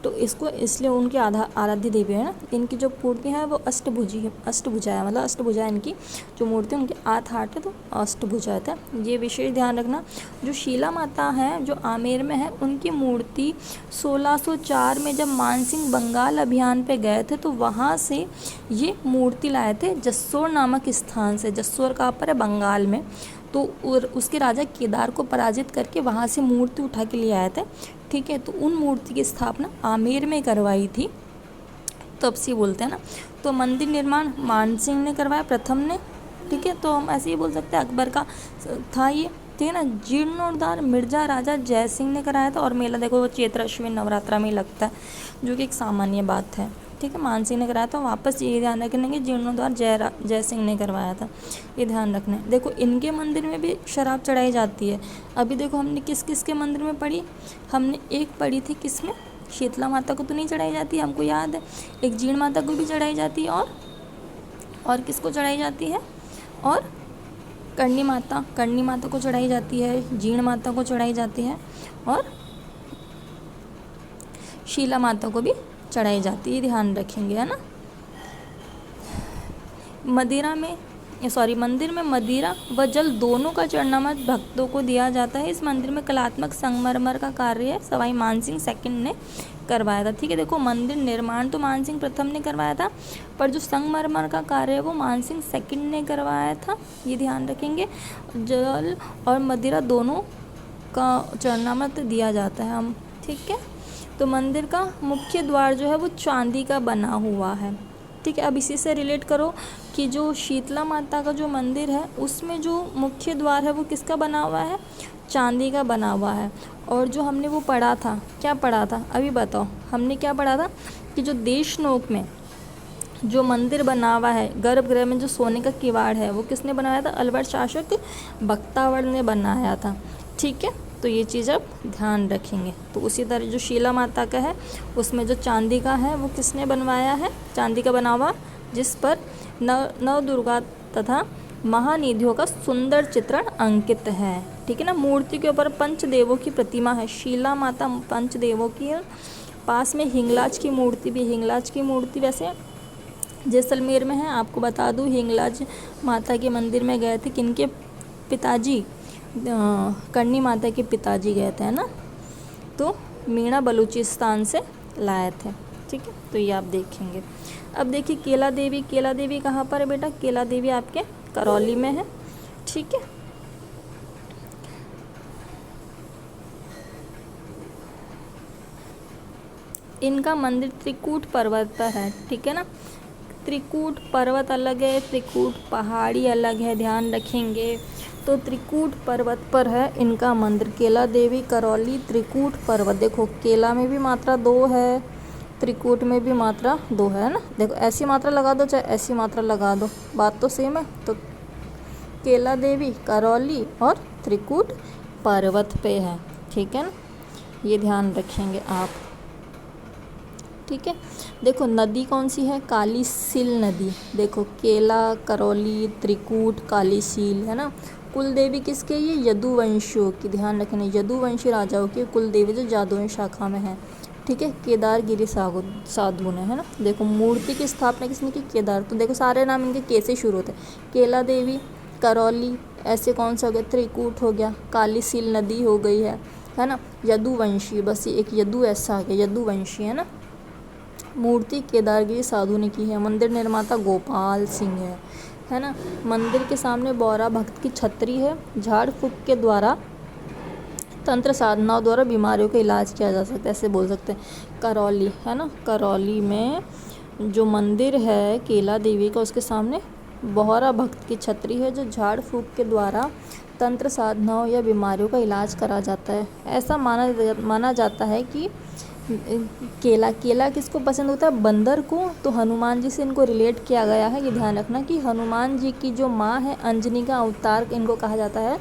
तो इसको इसलिए उनकी आराध्य देवी है ना। इनकी जो मूर्ति है वो अष्टभुजा है, मतलब अष्टभुजा इनकी जो मूर्ति है, उनके 8 हाथ है, तो अष्टभुजा है। ये विशेष ध्यान रखना। जो शीला माता है जो आमेर में है, उनकी मूर्ति 1604 में जब मानसिंह बंगाल अभियान पे गए थे, तो वहाँ से ये मूर्ति लाए थे जस्सोर नामक स्थान से। जस्सोर कहाँ पर है, बंगाल में। तो उसके राजा केदार को पराजित करके वहाँ से मूर्ति उठा के लिए आए थे, ठीक है। तो उन मूर्ति की स्थापना आमेर में करवाई थी, तपसी बोलते हैं ना। तो मंदिर निर्माण मानसिंह ने करवाया, प्रथम ने, ठीक है। तो हम ऐसे ही बोल सकते हैं अकबर का था ये, ठीक है ना। जीर्णोद्धार मिर्जा राजा जय सिंह ने कराया था, और मेला देखो वो चैत्र अश्विन नवरात्रा में ही लगता है, जो कि एक सामान्य बात है, ठीक है। मान सिंह ने कराया था। वापस ये ध्यान रखने के जीर्णोद्धार जय सिंह ने करवाया था, ये ध्यान रखना है। देखो इनके मंदिर में भी शराब चढ़ाई जाती है। अभी देखो हमने किस किस के मंदिर में पढ़ी, हमने एक पढ़ी थी किसमें, शीतला माता को तो नहीं चढ़ाई जाती, हमको याद है। एक जीण माता को भी चढ़ाई जाती है, और किसको चढ़ाई जाती है, और करणी माता को चढ़ाई जाती है, जीण माता को चढ़ाई जाती है, और शीला माता को भी चढ़ाई जाती है, ध्यान रखेंगे, है ना। मंदिर में मदिरा व जल दोनों का चरणामृत भक्तों को दिया जाता है। इस मंदिर में कलात्मक संगमरमर का कार्य सवाई मानसिंह सेकंड ने करवाया था, ठीक है। देखो मंदिर निर्माण तो मानसिंह प्रथम ने करवाया था, पर जो संगमरमर का कार्य है वो मानसिंह सेकंड ने करवाया था, ये ध्यान रखेंगे। जल और मदिरा दोनों का चरणामृत दिया जाता है हम, ठीक है। तो मंदिर का मुख्य द्वार जो है वो चांदी का बना हुआ है, ठीक है। अब इसी से रिलेट करो कि जो शीतला माता का जो मंदिर है उसमें जो मुख्य द्वार है वो किसका बना हुआ है, चांदी का बना हुआ है। और जो हमने वो पढ़ा था, क्या पढ़ा था अभी बताओ, हमने क्या पढ़ा था कि जो देशनोक में जो मंदिर बना हुआ है, गर्भगृह में जो सोने का किवाड़ है, वो किसने बनाया था, अलवर शासक बख्तावर ने बनाया था, ठीक है। तो ये चीज़ अब ध्यान रखेंगे। तो उसी तरह जो शीला माता का है उसमें जो चांदी का है वो किसने बनवाया है, चांदी का बना हुआ, जिस पर नव दुर्गा तथा महानिधियों का सुंदर चित्रण अंकित है, ठीक है ना। मूर्ति के ऊपर पंचदेवों की प्रतिमा है, शीला माता पंचदेवों की है। पास में हिंगलाज की मूर्ति भी, हिंगलाज की मूर्ति वैसे जैसलमेर में है। आपको बता दूँ हिंगलाज माता के मंदिर में गए थे किनके पिताजी, करणी माता के पिताजी गए थे, है ना। तो मीणा बलूचिस्तान से लाए थे, ठीक है। तो ये आप देखेंगे। अब देखिए केला देवी कहाँ पर है बेटा, केला देवी आपके करौली में है, ठीक है। इनका मंदिर त्रिकूट पर्वत पर है, ठीक है ना। त्रिकूट पर्वत अलग है, त्रिकूट पहाड़ी अलग है, ध्यान रखेंगे। तो त्रिकूट पर्वत पर है इनका मंदिर, केला देवी करौली त्रिकूट पर्वत। देखो केला में भी मात्रा 2 है, त्रिकूट में भी मात्रा 2 है ना। देखो ऐसी मात्रा लगा दो चाहे ऐसी मात्रा लगा दो, बात तो सेम है। तो केला देवी करौली और त्रिकूट पर्वत पे है, ठीक है ना, ये ध्यान रखेंगे आप, ठीक है। देखो नदी कौन सी है, काली सील नदी। देखो केला, करौली, त्रिकूट, काली सील, है ना। कुल देवी किसके, ये यदुवंशियों की, ध्यान रखना, यदुवंशी राजाओं की कुल देवी जो जादुई शाखा में है, ठीक है। केदारगिरी साधु ने, है ना। देखो मूर्ति की स्थापना किसने की, केदार। तो देखो सारे नाम इनके के से शुरू होते हैं, केला देवी, करौली, ऐसे कौन सा हो गया, त्रिकूट हो गया, काली सील नदी हो गई है ना। यदुवंशी, बस ये एक यदु ऐसा आ गया, यदुवंशी, है ना। मूर्ति केदारगिरी साधु ने की है। मंदिर निर्माता गोपाल सिंह है ना। मंदिर के सामने बौरा भक्त की छतरी है। झाड़ फूक के द्वारा तंत्र साधनाओं द्वारा बीमारियों का इलाज किया जा सकता है, ऐसे बोल सकते हैं। करौली, है ना, करौली में जो मंदिर है केला देवी का, उसके सामने बौरा भक्त की छतरी है, जो झाड़ फूक के द्वारा तंत्र साधनाओं या बीमारियों का इलाज करा जाता है। ऐसा माना जाता है कि केला किसको पसंद होता है, बंदर को। तो हनुमान जी से इनको रिलेट किया गया है, ये ध्यान रखना कि हनुमान जी की जो माँ है अंजनी का अवतार इनको कहा जाता है,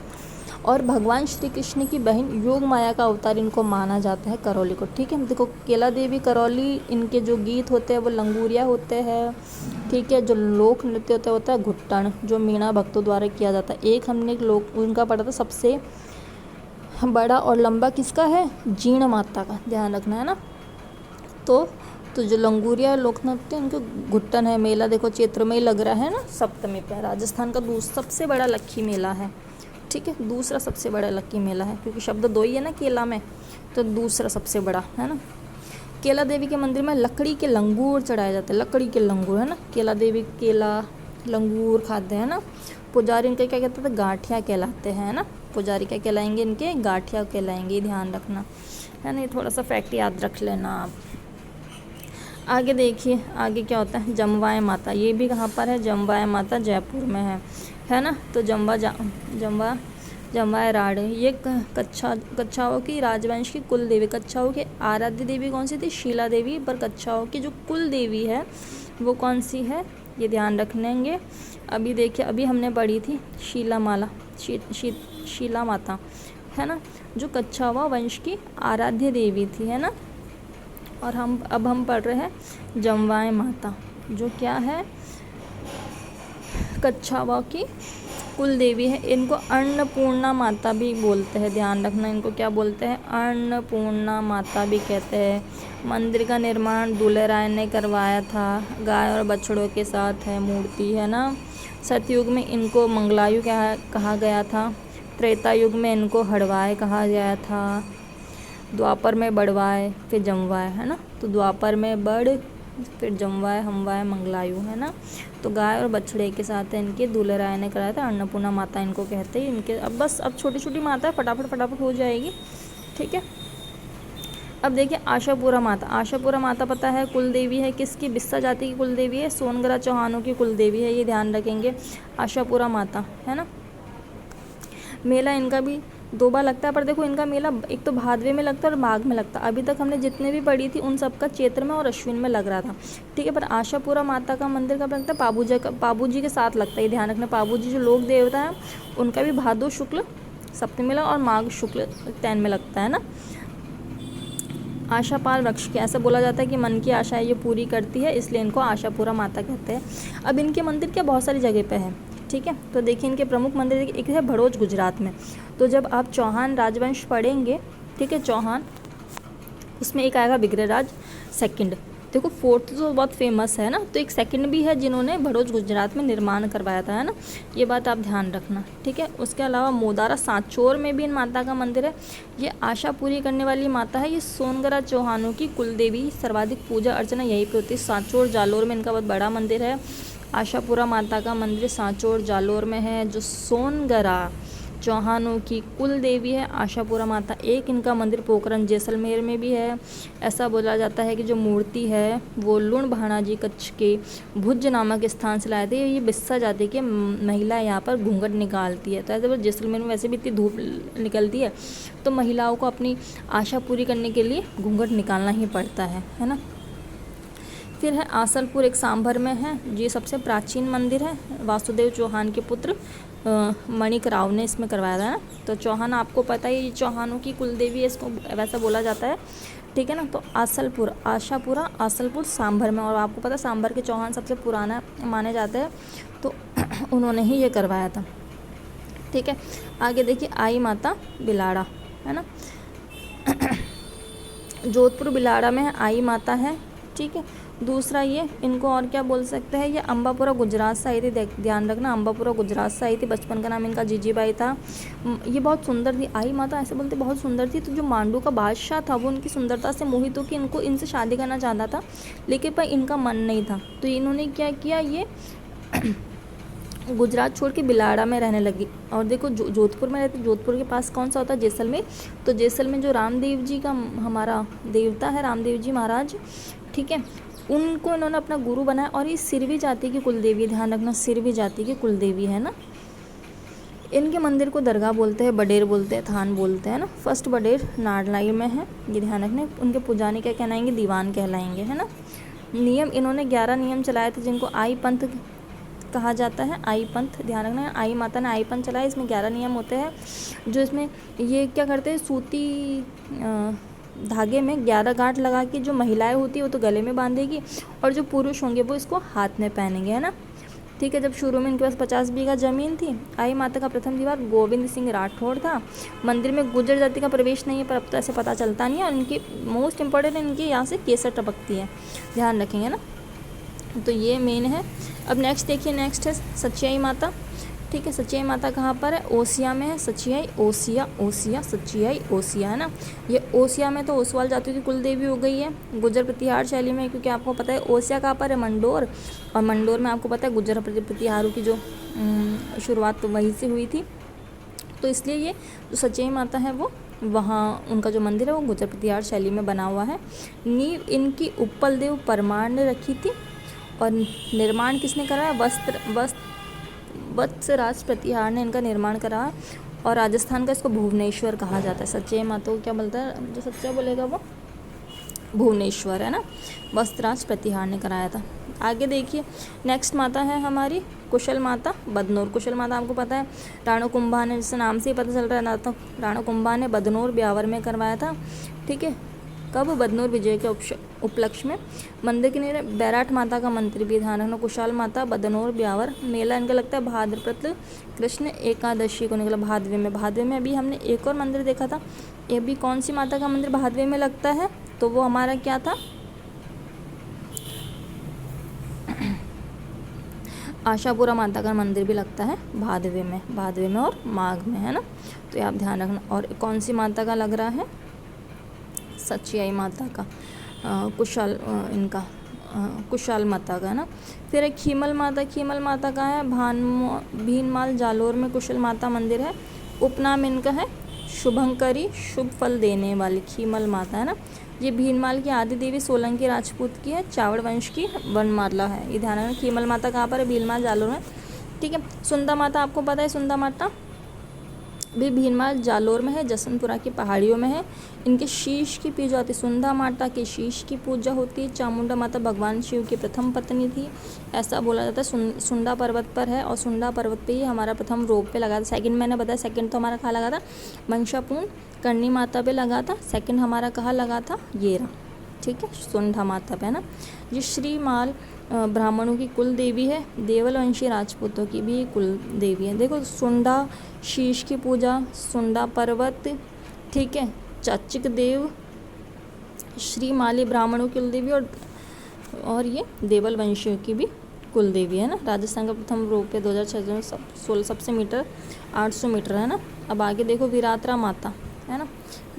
और भगवान श्री कृष्ण की बहन योग माया का अवतार इनको माना जाता है करौली को, ठीक है। देखो केला देवी करौली, इनके जो गीत होते हैं वो लंगूरिया होते हैं, ठीक है। जो लोक नृत्य होता है घुट्टन, जो मीणा भक्तों द्वारा किया जाता है। एक हमने लोक उनका पढ़ा था, सबसे बड़ा और लंबा किसका है, जीण माता का, ध्यान रखना, है ना। तो जो लंगूरिया लोक नृत्य उनके घुट्टन है। मेला देखो चैत्र में ही लग रहा है ना, सप्तमी पे। राजस्थान का सबसे बड़ा लक्खी मेला है, ठीक है, दूसरा सबसे बड़ा लक्की मेला है, क्योंकि शब्द 2 ही है ना केला में, तो दूसरा सबसे बड़ा, है ना। केला देवी के मंदिर में लकड़ी के लंगूर चढ़ाए जाते हैं, लकड़ी के लंगूर, है ना। केला देवी केला लंगूर खाते हैं ना। पुजारी इनके क्या कहते हैं, गांठिया कहलाते हैं ना। पुजारी क्या कहलाएंगे, इनके गांठिया कहलाएंगे, ध्यान रखना, है ना। ये थोड़ा सा फैक्ट याद रख लेना आप। आगे देखिए आगे क्या होता है, जमवाय माता, ये भी कहाँ पर है, जमवाय माता जयपुर में है ना। तो जमवाय राड, ये कच्छाओं की राजवंश की कुल देवी, कच्छाओं की आराध्य देवी कौन सी थी, शीला देवी, पर कच्छाओं की जो कुल देवी है वो कौन सी है, ये ध्यान रखेंगे। अभी देखिए अभी हमने पढ़ी थी शीला माता, है ना, जो कच्छावा वंश की आराध्य देवी थी, है ना। और अब हम पढ़ रहे हैं जमवाय माता, जो क्या है, कच्छावा की कुल देवी है। इनको अन्नपूर्णा माता भी बोलते हैं, ध्यान रखना, इनको क्या बोलते हैं, अन्नपूर्णा माता भी कहते हैं। मंदिर का निर्माण दुलेराय ने करवाया था, गाय और बछड़ों के साथ है मूर्ति, है ना। सतयुग में इनको मंगलायु कहा गया था, त्रेता युग में इनको हड़वाय कहा गया था, द्वापर में बड़वाय, फिर जमवाय, है ना। तो द्वापर में बड़, फिर जमवाय, हमवाय, मंगलायु, है ना। तो गाय और बछड़े के साथ है इनके, दुलेराय ने कराया था, अन्नपूर्णा माता इनको कहते हैं। इनके अब छोटी छोटी माता है, फटाफट हो जाएगी, ठीक है। अब देखिए आशापुरा माता, आशापुरा माता पता है कुल देवी है किसकी, बिस्सा जाति की कुल देवी है, सोनगरा चौहानों की कुल देवी है, ये ध्यान रखेंगे, आशापुरा माता, है ना। मेला इनका भी 2 बार लगता है, पर देखो इनका मेला एक तो भादवे में लगता है और माघ में लगता है। अभी तक हमने जितने भी पढ़ी थी उन सबका चैत्र में और अश्विन में लग रहा था, ठीक है। पर आशापुरा माता का मंदिर कब लगता है, पाबू जी के साथ लगता है, ये ध्यान रखना। पाबू जी जो लोक देवता है उनका भी भादो शुक्ल सप्तमी में और माघ शुक्ल 10 में लगता है ना। आशापाल वृक्ष के, ऐसा बोला जाता है कि मन की आशाएं ये पूरी करती है, इसलिए इनको आशापुरा माता कहते हैं। अब इनके मंदिर क्या बहुत सारी जगह पे है, ठीक है। तो देखिए इनके प्रमुख मंदिर, एक है भड़ोच गुजरात में। तो जब आप चौहान राजवंश पढ़ेंगे, ठीक है, चौहान, उसमें एक आएगा विग्रहराज सेकंड, देखो फोर्थ तो बहुत फेमस है ना, तो एक सेकंड भी है जिन्होंने भड़ोच गुजरात में निर्माण करवाया था, है ना। ये बात आप ध्यान रखना, ठीक है। उसके अलावा मोदारा सांचौर में भी इन माता का मंदिर है, ये आशा पूरी करने वाली माता है। ये सोनगरा चौहानों की कुल देवी, सर्वाधिक पूजा अर्चना यहीं पे होती है। सांचौर जालोर में इनका बहुत बड़ा मंदिर है। आशापुरा माता का मंदिर सांचौर जालोर में है, जो सोनगरा चौहानों की कुल देवी है आशापुरा माता। एक इनका मंदिर पोखरण जैसलमेर में भी है। ऐसा बोला जाता है कि जो मूर्ति है वो लुण भाणाजी कच्छ के भुज नामक स्थान से लाए थे। ये बिस्सा जाति की महिला यहाँ पर घूंघट निकालती है। तो ऐसे जैसलमेर में वैसे भी इतनी धूप निकलती है, तो महिलाओं को अपनी आशा पूरी करने के लिए घूंघट निकालना ही पड़ता है ना। फिर है आसलपुर, एक सांभर में है, ये सबसे प्राचीन मंदिर है। वासुदेव चौहान के पुत्र मणिक राव ने इसमें करवाया था ना। तो चौहान आपको पता है ये चौहानों की कुल देवी है, इसको वैसा बोला जाता है, ठीक है ना। तो आसलपुर, आशापुरा, आसलपुर सांभर में, और आपको पता है सांभर के चौहान सबसे पुराना माने जाते हैं, तो उन्होंने ही ये करवाया था, ठीक है। आगे देखिए आई माता बिलाड़ा, है ना। जोधपुर बिलाड़ा में आई माता है, ठीक है। दूसरा ये इनको और क्या बोल सकते हैं, ये अम्बापुरा गुजरात से आई थी, ध्यान रखना, अम्बापुरा गुजरात से आई थी। बचपन का नाम इनका जीजीबाई था। ये बहुत सुंदर थी, आई माता ऐसे बोलते बहुत सुंदर थी। तो जो मांडू का बादशाह था वो उनकी सुंदरता से मोहित होकर इनको इनसे शादी करना चाहता था, लेकिन पर इनका मन नहीं था। तो इन्होंने क्या किया, ये गुजरात छोड़ के बिलाड़ा में रहने लगी। और देखो जोधपुर में रहती, जोधपुर के पास कौन सा होता है, जैसलमेर। तो जैसलमेर जो रामदेव जी का हमारा देवता है, रामदेव जी महाराज, ठीक है, उनको इन्होंने अपना गुरु बनाया। और ये सिरवी जाति की कुल देवी, ध्यान रखना, सिरवी जाति की कुल देवी है ना। इनके मंदिर को दरगाह बोलते हैं, बडेर बोलते हैं, थान बोलते हैं ना। फर्स्ट बडेर नारलाई में है, ये ध्यान रखना। उनके पुजारी क्या कहलाएंगे, दीवान कहलाएंगे, है ना। नियम, इन्होंने 11 नियम चलाए थे, जिनको आई पंथ कहा जाता है। आई पंथ, ध्यान रखना, आई माता ने आई पंथ चलाया। इसमें 11 नियम होते हैं, जो इसमें ये क्या करते हैं, सूती धागे में 11 गांठ लगा के जो महिलाएं होती है वो तो गले में बांधेगी, और जो पुरुष होंगे वो इसको हाथ में पहनेंगे, है ना, ठीक है। जब शुरू में इनके पास 50 बीघा जमीन थी। आई माता का प्रथम दीवार गोविंद सिंह राठौड़ था। मंदिर में गुर्जर जाति का प्रवेश नहीं है, पर अब तो ऐसे पता चलता नहीं है। और इनकी मोस्ट इंपॉर्टेंट, इनके यहाँ से केसर टपकती है, ध्यान रखेंगे ना। तो ये मेन है। अब नेक्स्ट देखिए, नेक्स्ट है सचियाई माता, ठीक है। सचियाई माता कहाँ पर है, ओसिया में है। सचियाई, ओसिया, ओसिया, सचियाई, ओसिया, है ना। ये ओसिया में तो ओसवाल जाति की कुल देवी हो गई है, गुजर प्रतिहार शैली में, क्योंकि आपको पता है ओसिया कहाँ पर है, मंडोर। और मंडोर में आपको पता है गुजर प्रतिहारों की जो शुरुआत तो वहीं से हुई थी, तो इसलिए ये जो सचियाई माता है वो वहाँ उनका जो मंदिर है वो गुजर प्रतिहार शैली में बना हुआ है। नींव इनकी उप्पल देव परमार ने रखी थी और निर्माण किसने कराया? वत्सराज प्रतिहार ने इनका निर्माण करा। और राजस्थान का इसको भुवनेश्वर कहा जाता है। सच्चे माता को क्या बोलता है? जो सच्चा बोलेगा वो भुवनेश्वर है ना। वस्त्राज प्रतिहार ने कराया था। आगे देखिए, नेक्स्ट माता है हमारी कुशल माता बदनौर। कुशल माता आपको पता है राणा कुंभा ने, जिससे नाम से ही पता चल रहा है ना, तो राणा कुंभा ने बदनौर ब्यावर में करवाया था। ठीक है, कब? बदनौर विजय के उपलक्ष्य में। मंदिर के नीचे बैराट माता का मंदिर भी ध्यान रखना। कुशाल माता बदनौर ब्यावर। मेला इनका लगता है भाद्रपद कृष्ण एकादशी को निकला भादवे में। भादवे में अभी हमने एक और मंदिर देखा था, ये भी कौन सी माता का मंदिर भादवे में लगता है? तो वो हमारा क्या था? आशापुरा माता का मंदिर भी लगता है भादवे में और माघ में, है ना। तो ये आप ध्यान रखना। और कौन सी माता का लग रहा है? सचियाई माता का, कुशाल माता का, है ना। फिर एक खीमल माता। खीमल माता का है भीनमाल जालोर में कुशल माता मंदिर है। उपनाम इनका है शुभंकरी, शुभ फल देने वाली खीमल माता, है ना। ये भीनमाल की आदि देवी सोलंकी राजपूत की है, चावड़ वंश की वनमाला है। ये ध्यान रखना। खीमल माता कहाँ पर है? भीनमाल जालोर में। ठीक है। सुंदा माता आपको पता है, सुंदा माता भी भीनमाल जालोर में है, जसवंतपुरा की पहाड़ियों में है। इनके शीश की पूजा होती है। सुंदा माता के शीश की पूजा होती है। चामुंडा माता भगवान शिव की प्रथम पत्नी थी, ऐसा बोला जाता है। सुंडा पर्वत पर है और सुंडा पर्वत पे ही हमारा प्रथम रोप पे लगा था। सेकंड मैंने बताया, सेकंड तो हमारा कहाँ लगा था? मंशापूर्ण करणी माता पे लगा था। सेकंड हमारा कहाँ लगा था? ये रहा। ठीक है, सुंडा माता पे, है ना। ये श्रीमाल ब्राह्मणों की कुल देवी है, देवल वंशी राजपूतों की भी कुल देवी है। देखो, सुंडा शीश की पूजा, सुंडा पर्वत, ठीक है, चाचिक देव, श्रीमाली ब्राह्मणों की कुल देवी और ये देवल वंशियों की भी कुल देवी है ना। राजस्थान का प्रथम रोप है 2016 सबसे मीटर 800 मीटर, है ना। अब आगे देखो, वीरात्रा माता, है ना।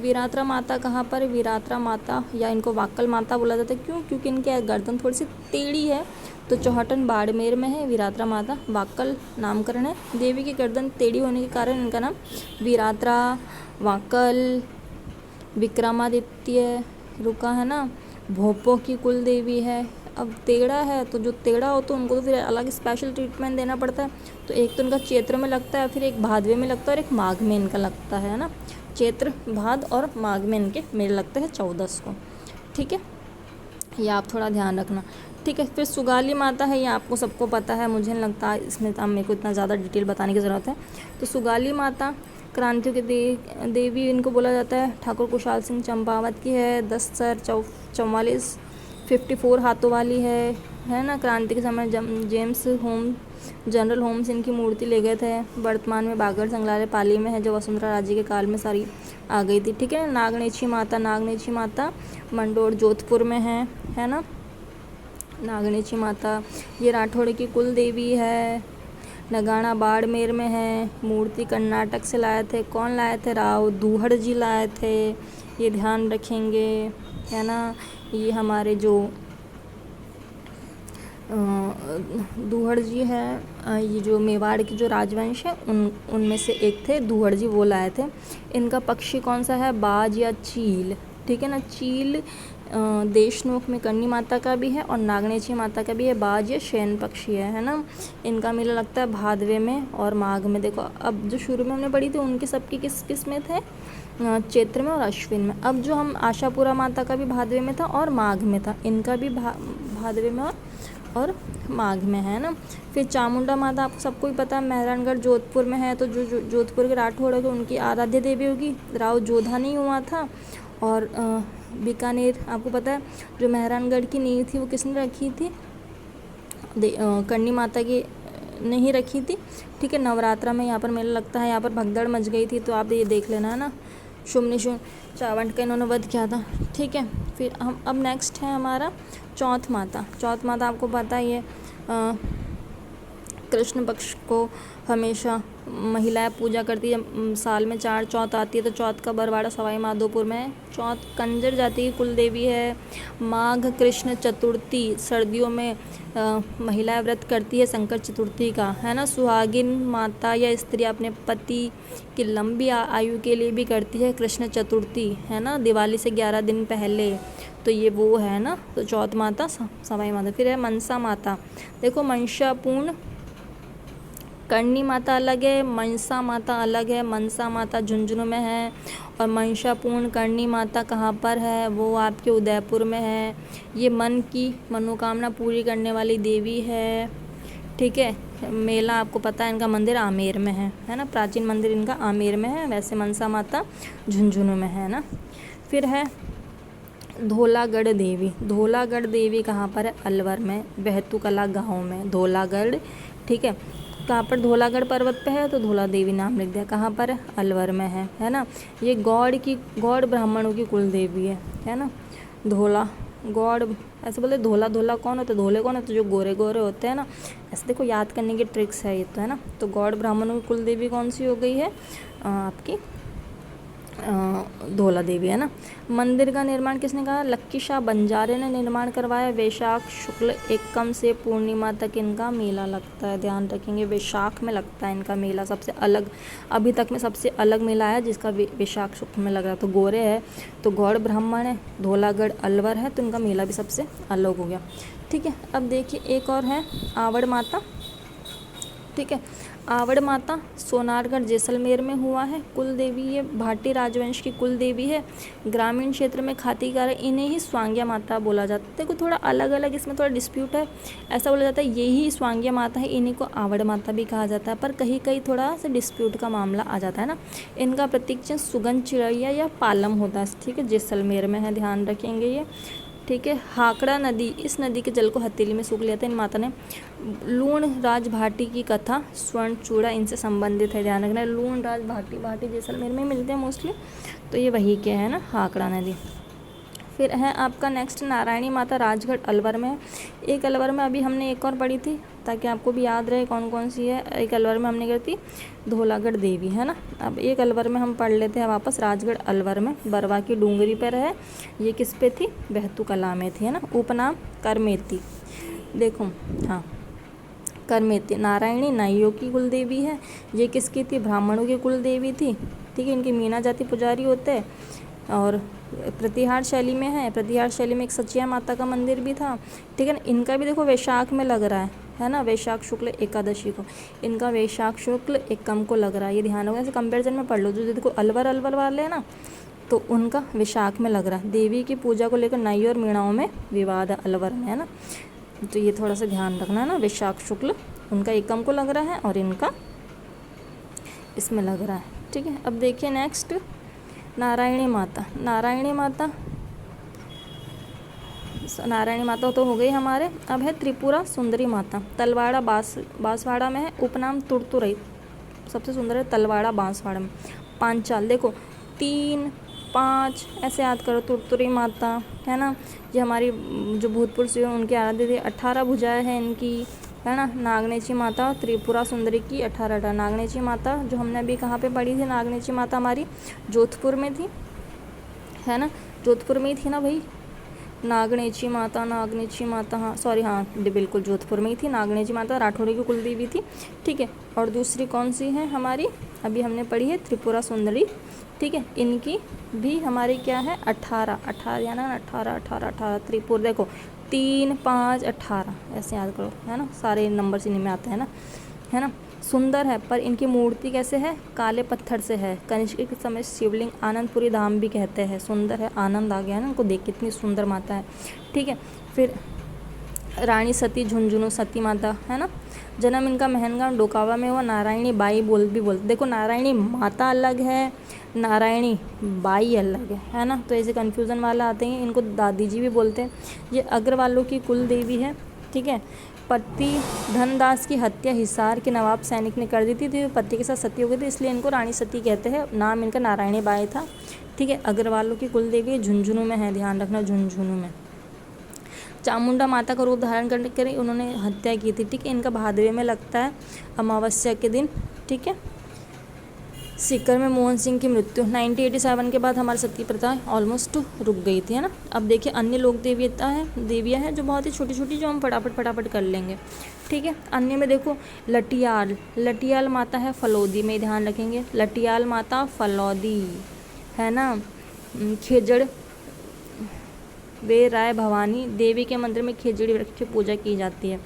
वीरात्रा माता कहाँ पर? वीरात्रा माता या इनको वाक्कल माता बोला जाता है। क्यों? क्योंकि इनकी गर्दन थोड़ी सी टेढ़ी है, तो चौहटन बाड़मेर में है वीरात्रा माता। वाक्कल नामकरण है। देवी की गर्दन टेढ़ी होने के कारण इनका नाम वीरात्रा, वाक्कल, विक्रमादित्य रुका, है ना। भोपों की कुल देवी है। अब टेढ़ा है तो जो टेढ़ा हो तो उनको तो फिर अलग स्पेशल ट्रीटमेंट देना पड़ता है। तो एक तो इनका चैत्र में लगता है, फिर एक भादवे में लगता है और एक माघ में इनका लगता है ना। चैत्र, भाद और माघ में इनके मेले लगते हैं 14 को। ठीक है, ये आप थोड़ा ध्यान रखना। ठीक है। फिर सुगाली माता है, ये आपको सबको पता है, मुझे नहीं लगता इसमें तो मेरे को इतना ज़्यादा डिटेल बताने की ज़रूरत है। तो सुगाली माता क्रांतियों के देवी इनको बोला जाता है। ठाकुर कुशाल सिंह चंपावत की है। 10 सर 44 54 हाथों वाली है ना। क्रांति के समय जेम्स जनरल होम्स इनकी मूर्ति ले गए थे। वर्तमान में बागड़ संग्रहालय पाली में है, जो वसुंधरा राजे के काल में सारी आ गई थी। ठीक है। नागनेची माता मंडोर जोधपुर में है ना। नागनेची माता ये राठौड़ की कुल देवी है। नगाना बाड़मेर में है। मूर्ति कर्नाटक से लाए थे। कौन लाए थे? राव दूहड़ जी लाए थे, ये ध्यान रखेंगे, है ना। ये हमारे जो दूहड़ जी है, ये जो मेवाड़ की जो राजवंश है उनमें से एक थे दूहड़ जी, वो लाए थे। इनका पक्षी कौन सा है? बाज या चील। ठीक है ना। चील देशनोक में करणी माता का भी है और नागनेची माता का भी है। बाज या शयन पक्षी है ना। इनका मेला लगता है भादवे में और माघ में। देखो, अब जो शुरू में हमने पढ़ी थी उनके सबके किस में थे? चैत्र में और अश्विन में। अब जो हम आशापुरा माता का भी भादवे में था और माघ में था, इनका भी भादवे में और माघ में, है ना। फिर चामुंडा माता आपको सबको ही पता है, मेहरानगढ़ जोधपुर में है। तो जो जोधपुर के राठौड़ है उनकी आराध्य देवी होगी। राव जोधा नहीं हुआ था। और बीकानेर आपको पता है, जो मेहरानगढ़ की नींव थी वो किसने रखी थी? करणी माता की नहीं रखी थी। ठीक है। नवरात्रा में यहाँ पर मेला लगता है। यहाँ पर भगदड़ मच गई थी, तो आप ये देख लेना, है ना। शुम्निशुन चावंट का इन्होंने वध किया था। ठीक है। फिर हम अब नेक्स्ट है हमारा चौथ माता। चौथ माता आपको पता ही है, कृष्ण पक्ष को हमेशा महिलाएं पूजा करती है। साल में 4 चौथ आती है, तो चौथ का बरवाड़ा सवाई माधोपुर में है। चौथ कंजर जाति की कुल देवी है। माघ कृष्ण चतुर्थी, सर्दियों में महिलाएं व्रत करती है संकट चतुर्थी का, है ना। सुहागिन माता या स्त्री अपने पति की लंबी आयु के लिए भी करती है कृष्ण चतुर्थी, है ना, दिवाली से 11 दिन पहले। तो ये वो है ना, तो चौथ माता सवाई माता। फिर है मनसा माता। देखो मनसापूर्ण करणी माता अलग है, मनसा माता अलग है। मनसा माता झुंझुनू में है और मनसापूर्ण करणी माता कहाँ पर है, वो आपके उदयपुर में है। ये मन की मनोकामना पूरी करने वाली देवी है, ठीक है। मेला आपको पता है, इनका मंदिर आमेर में है ना, प्राचीन मंदिर इनका आमेर में है। वैसे मनसा माता झुंझुनू में है ना। फिर है धौलागढ़ देवी। धौलागढ़ देवी कहाँ पर है, अलवर में, बहतूकला गाँव में धौलागढ़, ठीक है। कहाँ पर, धौलागढ़ पर्वत पे है, तो धौला देवी नाम लिख दिया। कहाँ पर है, अलवर में है ना। ये गौड़ ब्राह्मणों की कुल देवी है ना। धौला गौड़, ऐसे बोलते धौला धौला कौन होता है, धोले कौन होते हैं, जो गोरे गोरे होते हैं ना। ऐसे देखो याद करने की ट्रिक्स है ये तो, है ना। तो गौड़ ब्राह्मणों की कुल देवी कौन सी हो गई है आपकी, धौला देवी, है ना। मंदिर का निर्माण किसने कहा, लक्की शाह बंजारे ने निर्माण करवाया। वैशाख शुक्ल एकम से पूर्णिमा तक इनका मेला लगता है, ध्यान रखेंगे। वैशाख में लगता है इनका मेला, सबसे अलग, अभी तक में सबसे अलग मेला है जिसका वैशाख शुक्ल में लग रहा है। तो गोरे है, तो गौड़ ब्राह्मण है, धौलागढ़ अलवर है, तो इनका मेला भी सबसे अलग हो गया, ठीक है। अब देखिए एक और है आवड़ माता, ठीक है। आवड़ माता सोनारगढ़ जैसलमेर में हुआ है। कुल देवी ये भाटी राजवंश की कुल देवी है। ग्रामीण क्षेत्र में खाती कार, इन्हें ही स्वांग्या माता बोला जाता है। देखो थोड़ा अलग अलग इसमें थोड़ा डिस्प्यूट है, ऐसा बोला जाता है यही स्वांग्या माता है, इन्हीं को आवड़ माता भी कहा जाता है, पर कहीं कहीं थोड़ा सा डिस्प्यूट का मामला आ जाता है ना। इनका प्रतीक चिन्ह सुगन चिड़ैया या पालम होता है, ठीक है। जैसलमेर में है, ध्यान रखेंगे ये, ठीक है। हाकड़ा नदी, इस नदी के जल को हथेली में सूख लिया था इन माता ने। लूण राज भाटी की कथा स्वर्ण चूड़ा इनसे संबंधित है, ध्यान रखना। लूण राज भाटी, भाटी जैसलमेर में मिलते हैं मोस्टली, तो ये वही के है ना, हाकड़ा नदी। फिर है आपका नेक्स्ट नारायणी माता, राजगढ़ अलवर में है। एक अलवर में अभी हमने एक और पढ़ी थी, ताकि आपको भी याद रहे कौन कौन सी है। एक अलवर में हमने करी थी धौलागढ़ देवी, है ना। अब एक अलवर में हम पढ़ लेते हैं वापस, राजगढ़ अलवर में, बरवा की डूंगरी पर है। ये किस पे थी, बहतूकला में थी, है ना। उपनाम करमेती, देखो हाँ करमेती। नारायणी नाइयों की कुल देवी है। ये किसकी थी, ब्राह्मणों की कुल देवी थी, ठीक है। इनकी मीना जाति पुजारी होते हैं। और प्रतिहार शैली में है, प्रतिहार शैली में एक सचिया माता का मंदिर भी था, ठीक है ना। इनका भी देखो वैशाख में लग रहा है ना, वैशाख शुक्ल एकादशी को, इनका वैशाख शुक्ल एकम को लग रहा है, ये ध्यान होगा। ऐसे कंपेरिजन में पढ़ लो, जो देखो अलवर वाले हैं ना, तो उनका वैशाख में लग रहा है। देवी की पूजा को लेकर नाई और मीणाओं में विवाद है अलवर में, है ना। तो ये थोड़ा सा ध्यान रखना है ना, वैशाख शुक्ल उनका एकम को लग रहा है और इनका इसमें लग रहा है, ठीक है। अब देखिए नेक्स्ट नारायणी माता। नारायणी माता तो हो गई हमारे। अब है त्रिपुरा सुंदरी माता, तलवाड़ा बांसवाड़ा में है। उपनाम तुरतुरई, सबसे सुंदर है तलवाड़ा बांसवाड़ा में। पांचाल, देखो 3 5 ऐसे याद करो, तुरतुरई माता, है ना। ये हमारी जो भूतपूर्व से उनकी आराध्य थी। 18 भुजाएं हैं इनकी, है ना। नागनेची माता त्रिपुरा सुंदरी की 18 नागनेची माता जो हमने अभी कहाँ पे पढ़ी थी, नागनेची माता हमारी जोधपुर में थी, है ना। जोधपुर में ही थी ना भाई नागनेची माता, हाँ सॉरी, हाँ बिल्कुल जोधपुर में ही थी नागनेची माता, राठौड़ी की कुल देवी थी, ठीक है। और दूसरी कौन सी है हमारी, अभी हमने पढ़ी है त्रिपुरा सुंदरी, ठीक है। इनकी भी हमारी क्या है 18 या ना 18 त्रिपुर, देखो 3 5 18 ऐसे याद करो, है ना। सारे नंबर इन्हीं में आते हैं ना, है ना। सुंदर है, पर इनकी मूर्ति कैसे है, काले पत्थर से है। कनिष्क के समय शिवलिंग आनंदपुरी धाम भी कहते हैं। सुंदर है, आनंद आ गया है ना उनको देख, कितनी सुंदर माता है, ठीक है। फिर रानी सती झुंझुनू सती माता, है ना। जन्म इनका महनगांव डोकावा में हुआ। नारायणी बाई बोलते, देखो नारायणी माता अलग है, नारायणी बाई अलग है ना। तो ऐसे कन्फ्यूज़न वाला आते हैं, इनको दादी जी भी बोलते हैं। ये अग्रवालों की कुल देवी है, ठीक है। पति धनदास की हत्या हिसार के नवाब सैनिक ने कर दी थी, तो पति के साथ सती हो गई थी, इसलिए इनको रानी सती कहते हैं। नाम इनका नारायणी बाई था, ठीक है। अग्रवालों की कुल देवी झुंझुनू में है, ध्यान रखना झुंझुनू में। चामुंडा माता का रूप धारण करने के उन्होंने हत्या की थी, ठीक है। इनका भादवे में लगता है अमावस्या के दिन, ठीक है। सीकर में मोहन सिंह की मृत्यु 1987 के बाद हमारी सती प्रथा ऑलमोस्ट रुक गई थी, है ना। अब देखिए अन्य लोक देवियाँ हैं जो बहुत ही छोटी छोटी, जो हम फटाफट कर लेंगे, ठीक है। अन्य में देखो लटियाल माता है फलौदी में, ध्यान रखेंगे, लटियाल माता फलौदी, है ना। खेजड़ वे राय भवानी देवी के मंदिर में खेजड़ी वृक्ष की पूजा की जाती है,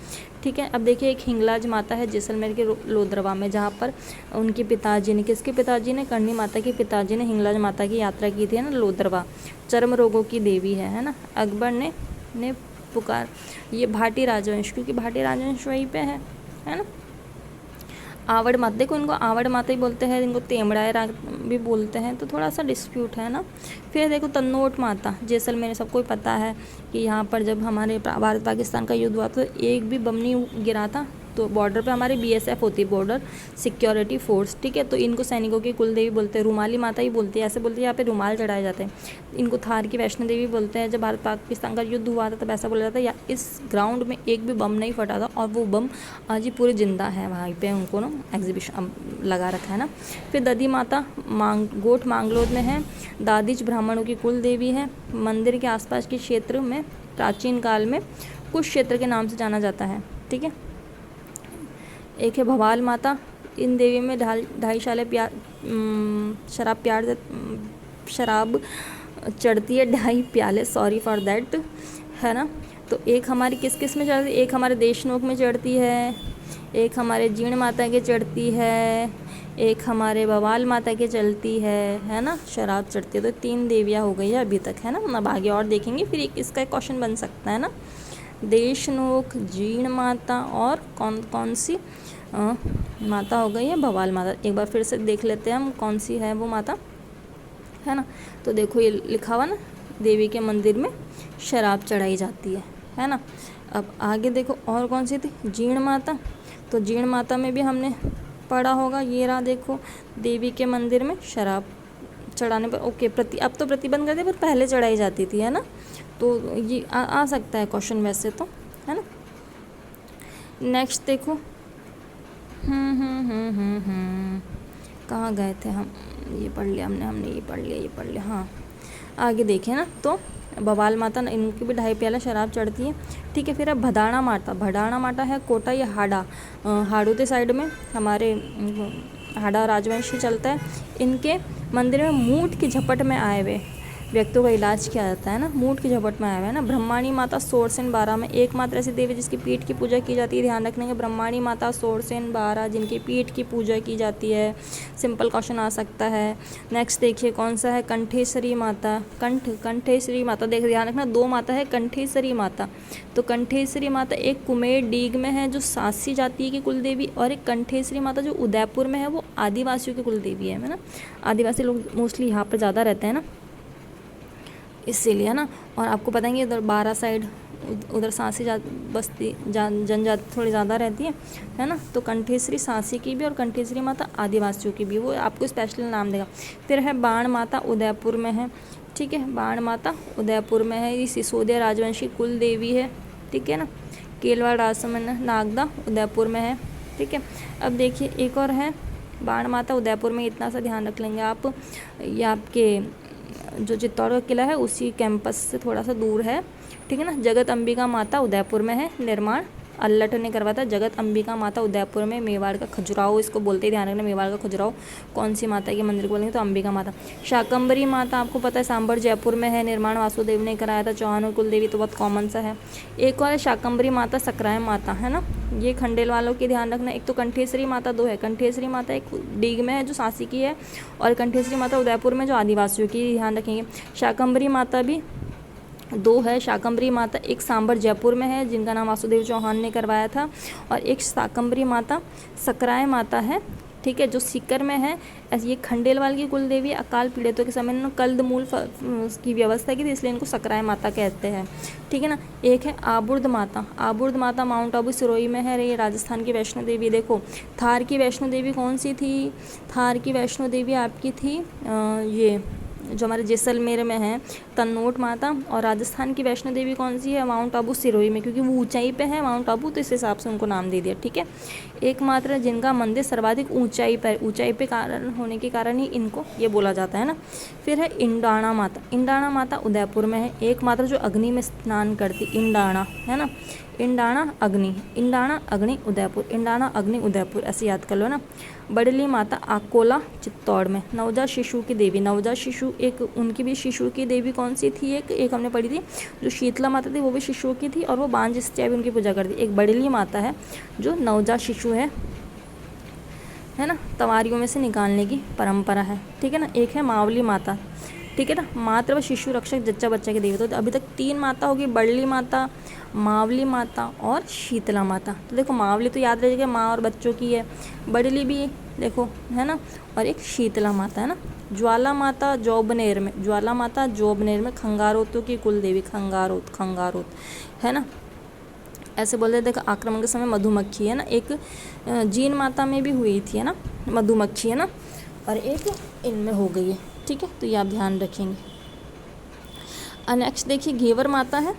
ठीक है। अब देखिए एक हिंगलाज माता है जैसलमेर के लोदरवा में, जहाँ पर उनके पिताजी ने, किसके पिताजी ने, करणी माता के पिताजी ने हिंगलाज माता की यात्रा की थी, है ना, लोदरवा। चर्म रोगों की देवी है ना। अकबर ने पुकार, ये भाटी राजवंश, क्योंकि भाटी राजवंश वहीं पे है ना। आवड़ माता, देखो इनको आवड़ माता ही बोलते हैं, इनको तेमड़ाए भी बोलते हैं, तो थोड़ा सा डिस्प्यूट है ना। फिर देखो तन्नोट माता जैसलमेर, सबको पता है कि यहाँ पर जब हमारे भारत पाकिस्तान का युद्ध हुआ तो एक भी बम नहीं गिरा था, तो बॉर्डर पे हमारी BSF होती है, बॉर्डर सिक्योरिटी फोर्स, ठीक है। तो इनको सैनिकों की कुल देवी बोलते हैं, रुमाली माता ही बोलती है, ऐसे बोलती है, यहाँ पे रुमाल चढ़ाए जाते हैं। इनको थार की वैष्णो देवी बोलते हैं। जब भारत पाकिस्तान का युद्ध हुआ था तब ऐसा बोला जाता है, या इस ग्राउंड में एक भी बम नहीं फटा था, और वो बम आज ही पूरे जिंदा है, वहाँ पे उनको ना एग्जीबिशन लगा रखा है ना। फिर दधी माता गोठ मांगलोद में है, दादिच ब्राह्मणों की कुल देवी है। मंदिर के आसपास के क्षेत्र में प्राचीन काल में कुछ क्षेत्र के नाम से जाना जाता है, ठीक है। एक है भवाल माता, इन देवी में ढाई शाले शराब चढ़ती है, 2.5 प्याले, सॉरी फॉर दैट, है ना। तो एक हमारी किस किस में चढ़ती है, एक हमारे देशनोक में चढ़ती है, एक हमारे जीर्ण माता के चढ़ती है, एक हमारे बवाल माता के चलती है ना, शराब चढ़ती है। तो 3 देवियाँ हो गई है अभी तक, है ना। अब आगे और देखेंगे, फिर इसका एक क्वेश्चन बन सकता है ना। देशनोक, जीर्ण माता और कौन सी माता हो गई है, भवाल माता। एक बार फिर से देख लेते हैं हम कौन सी है वो माता, है ना। तो देखो ये लिखा हुआ ना, देवी के मंदिर में शराब चढ़ाई जाती है ना। अब आगे देखो और कौन सी थी, जीर्ण माता। तो जीर्ण माता में भी हमने पढ़ा होगा, ये रहा देखो, देवी के मंदिर में शराब चढ़ाने पर ओके अब तो प्रतिबंध कर दिया, पर पहले चढ़ाई जाती थी, है ना। तो ये आ सकता है क्वेश्चन वैसे तो, है ना। नेक्स्ट देखो, कहाँ गए थे हम, ये पढ़ लिया हमने ये पढ़ लिया, हाँ। आगे देखें ना, तो बवाल माता, इनकी भी 2.5 प्याला शराब चढ़ती है, ठीक है। फिर अब भदाना माता है कोटा या हाड़ोते साइड में, हमारे हाड़ा राजवंश चलता है। इनके मंदिर में मूठ की झपट में आए हुए व्यक्तियों का इलाज किया जाता है ना, मूठ की झपट में आया हुआ है ना। ब्रह्माणी माता सोरसेन 12 में एकमात्र ऐसी देवी जिसकी पीठ की पूजा की जाती है, ध्यान रखने के, ब्रह्माणी माता सोरसेन 12 जिनकी पीठ की पूजा की जाती है। सिंपल क्वेश्चन आ सकता है। नेक्स्ट देखिए कौन सा है, कंठेश्वरी माता, कंठेश्वरी माता, देख ध्यान रखना, 2 माता है कंठेश्वरी माता। तो कंठेश्वरी माता एक कुमेर डीग में है जो सासी जाति की कुल देवी, और एक कंठेश्वरी माता जो उदयपुर में है वो आदिवासियों की कुल देवी है ना। आदिवासी लोग मोस्टली यहाँ पर ज़्यादा रहते हैं ना, इसीलिए ना। और आपको पता है उधर 12 साइड उधर सांसी बस्ती जनजाति थोड़ी ज़्यादा रहती है ना। तो कंठेश्वरी सांसी की भी और कंठेश्वरी माता आदिवासियों की भी, वो आपको स्पेशल नाम देगा। फिर है बाण माता उदयपुर में है, ठीक है, बाण माता उदयपुर में है, ये सिसोदिया राजवंशी कुल देवी है, ठीक है ना। केलवाड़ राजसमंद नागदा उदयपुर में है, ठीक है। अब देखिए एक और है बाण माता उदयपुर में, इतना सा ध्यान रख लेंगे आप। ये आपके जो चित्तौड़ का किला है उसी कैंपस से थोड़ा सा दूर है, ठीक है ना। जगत अंबिका माता उदयपुर में है, निर्माण अल्लट ने करवाया था। जगत अंबिका माता उदयपुर में, मेवाड़ का खजुराहो इसको बोलते हैं, ध्यान रखना, मेवाड़ का खजुराहो। कौन सी माता के मंदिर को बोलेंगे, तो अंबिका माता। शाकंभरी माता आपको पता है सांभर जयपुर में है, निर्माण वासुदेव ने कराया था। चौहान और कुलदेवी तो बहुत कॉमन सा है। एक और है शाकंभरी माता सकराय माता, है ना, ये खंडेल वालों की ध्यान रखना। एक तो कंठेश्वरी माता 2 है, कंठेश्वरी माता एक डीग में है जो सांसी की है, और कंठेश्वरी माता उदयपुर में जो आदिवासियों की, ध्यान रखेंगे। शाकंभरी माता भी 2 है, शाकंभरी माता एक सांभर जयपुर में है जिनका नाम वासुदेव चौहान ने करवाया था, और एक शाकंभरी माता सकराय माता है, ठीक है, जो सीकर में है। ऐसे ये खंडेलवाल की कुल देवी अकाल पीड़ितों के समय में कल्दमूल की व्यवस्था की थी, इसलिए इनको सकराय माता कहते हैं, ठीक है ना। एक है आबुर्द माता माउंट आबू सिरोही में है, ये राजस्थान की वैष्णो देवी। देखो थार की वैष्णो देवी कौन सी थी, थार की वैष्णो देवी आपकी थी ये जो हमारे जैसलमेर में है तन्नोट माता, और राजस्थान की वैष्णो देवी कौन सी है, माउंट आबू सिरोही में, क्योंकि वो ऊंचाई पे है माउंट आबू, तो इस हिसाब से उनको नाम दे दिया, ठीक है। एकमात्र जिनका मंदिर सर्वाधिक ऊंचाई पे कारण होने के कारण ही इनको ये बोला जाता है ना। फिर है इंडाणा माता। इंडाणा माता उदयपुर में है, एकमात्र जो अग्नि में स्नान करती, इंडाणा है ना, इंडाणा अग्नि उदयपुर, इंडाणा अग्नि उदयपुर, ऐसे याद कर लो ना। बड़ली माता आकोला चित्तौड़ में। नवजात शिशु की देवी, नवजात शिशु एक उनकी भी शिशु की देवी कौन सी थी, एक हमने पढ़ी थी जो शीतला माता थी, वो भी शिशुओं की थी, और वो बांझ स्त्रियाँ भी उनकी पूजा करती। एक बड़ली माता है जो नवजात शिशु है ना, तवारियों में से निकालने की परंपरा है, ठीक है ना। एक है मावली माता, ठीक है ना, मातृ व शिशु रक्षक जच्चा बच्चा की देवी। तो अभी तक 3 माता होगी, बड़ली माता, मावली माता और शीतला माता। तो देखो मावली तो याद रहिएगा, माँ और बच्चों की है, बड़ली भी देखो है ना, और एक शीतला माता है ना। ज्वाला माता जोबनेर में, ज्वाला माता जोबनेर में, खंगारोतों की कुल देवी, खंगारोत है ना, ऐसे बोलते देखो। आक्रमण के समय मधुमक्खी है ना, एक जीन माता में भी हुई थी है ना, मधुमक्खी है ना, और एक इनमें हो गई है, ठीक है, तो ये आप ध्यान रखेंगे। नेक्स्ट देखिए घेवर माता है।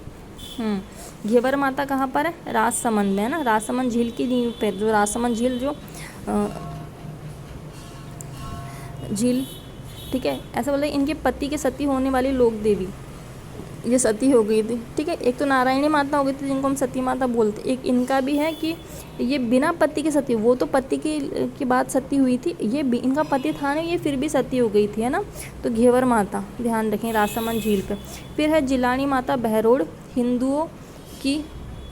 घेवर माता कहाँ पर है, राजसमंद में है ना, राजसमंद झील की नींव पर, जो राजसमंद झील जो झील, ठीक है, ऐसा बोलते इनके पति के सती होने वाली लोक देवी, ये सती हो गई थी, ठीक है। एक तो नारायणी माता हो गई थी जिनको हम सती माता बोलते, एक इनका भी है कि ये बिना पति के सती, वो तो पति की बात सती हुई थी, ये इनका पति था नहीं, ये फिर भी सती हो गई थी है ना। तो घेवर माता ध्यान रखें, राजसमंद झील पे। फिर है जिलानी माता बहरोड़, हिंदुओं की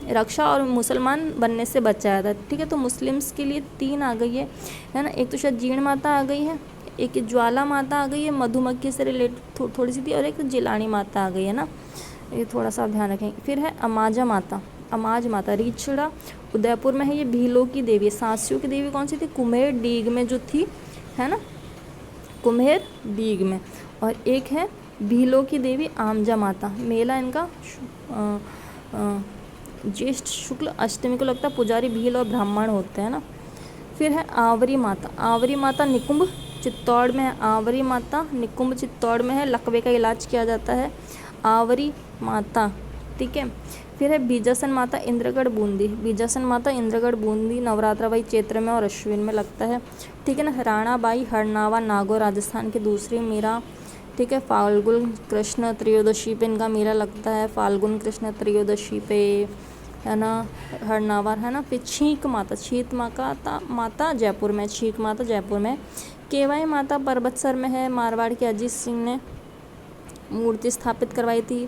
रक्षा और मुसलमान बनने से बचाया था, ठीक है। तो मुस्लिम्स के लिए 3 आ गई है ना, एक तो शायद जीण माता आ गई है, एक ज्वाला माता आ गई है, मधुमक्खी से रिलेटेड थोड़ी सी थी, और एक जिलानी माता आ गई है ना, ये थोड़ा सा ध्यान रखें। फिर है अमाजा माता, अमाज माता रीछड़ा उदयपुर में है, ये भीलों की देवी, सांसियों की देवी कौन सी थी, कुम्हेर डीग में जो थी है ना, कुम्हेर डीग में। और एक है भीलों की देवी आमजा माता, मेला इनका ज्येष्ठ शुक्ल अष्टमी को लगता है, पुजारी भील और ब्राह्मण होते हैं ना। फिर है आवरी माता, आवरी माता निकुंभ चित्तौड़ में है, आवरी माता निकुंभ चित्तौड़ में है, लकवे का इलाज किया जाता है, आवरी माता, ठीक है। फिर है बीजासन माता इंद्रगढ़ बूंदी, बीजासन माता इंद्रगढ़ बूंदी, नवरात्रा बाई चैत्र में और अश्विन में लगता है, ठीक है ना। राणा बाई हरनावा नागौर राजस्थान की दूसरी मीरा, ठीक है। फाल्गुन कृष्ण त्रयोदशी पे इनका मेला लगता है, फाल्गुन कृष्ण त्रयोदशी पे है ना, हरनावर है ना। फिर छींक माता, माता जयपुर में, छींक माता जयपुर में। केवाई माता पर्वतसर में है, मारवाड़ के अजीत सिंह ने मूर्ति स्थापित करवाई थी।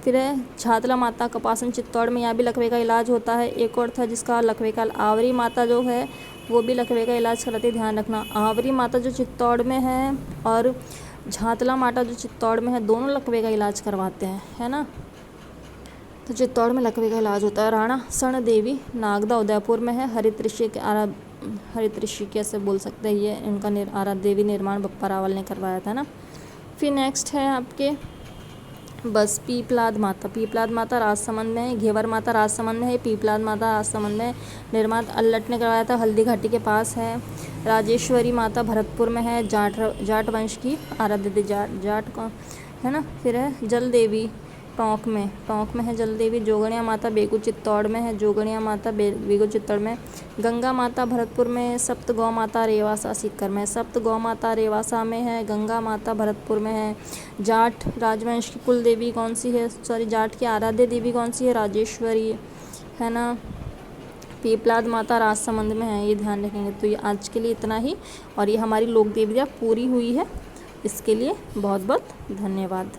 फिर है झातला माता कपासन चित्तौड़ में, यहाँ भी लकवे का इलाज होता है। एक और था जिसका लकवे का, आवरी माता जो है वो भी लकवे का इलाज कराती है, ध्यान रखना। आवरी माता जो चित्तौड़ में है और झातला माता जो चित्तौड़ में है, दोनों लकवे का इलाज करवाते हैं है ना। तो चित्तौड़ में लकवे का इलाज होता है। राणा सण देवी नागदा उदयपुर में है, हरित ऋषि कैसे बोल सकते हैं, ये इनका आराध्य देवी निर्माण बप्पा रावल ने करवाया था ना। फिर नेक्स्ट है आपके बस पीपलाद माता राजसमंद में है, घेवर माता राजसमंद में है, पीपलाद माता राजसमंद में, निर्माण अल्लट ने करवाया था, हल्दी घाटी के पास है। राजेश्वरी माता भरतपुर में है, जाट वंश की आराध्य देवी, जाट को है ना। फिर है जल देवी टोंक में है जल देवी। जोगणिया माता बेगू चित्तौड़ में है, जोगणिया माता बेगू चित्तौड़ में। गंगा माता भरतपुर में, सप्त गौ माता रेवासा सीकर में, सप्त गौ माता रेवासा में है, गंगा माता भरतपुर में है। जाट राजवंश की कुल देवी कौन सी है, जाट की आराध्य देवी कौन सी है, राजेश्वरी है ना। पीपलाद माता राजसमंद में है, ये ध्यान रखेंगे। तो ये आज के लिए इतना ही, और ये हमारी लोक देवियाँ पूरी हुई है। इसके लिए बहुत बहुत धन्यवाद।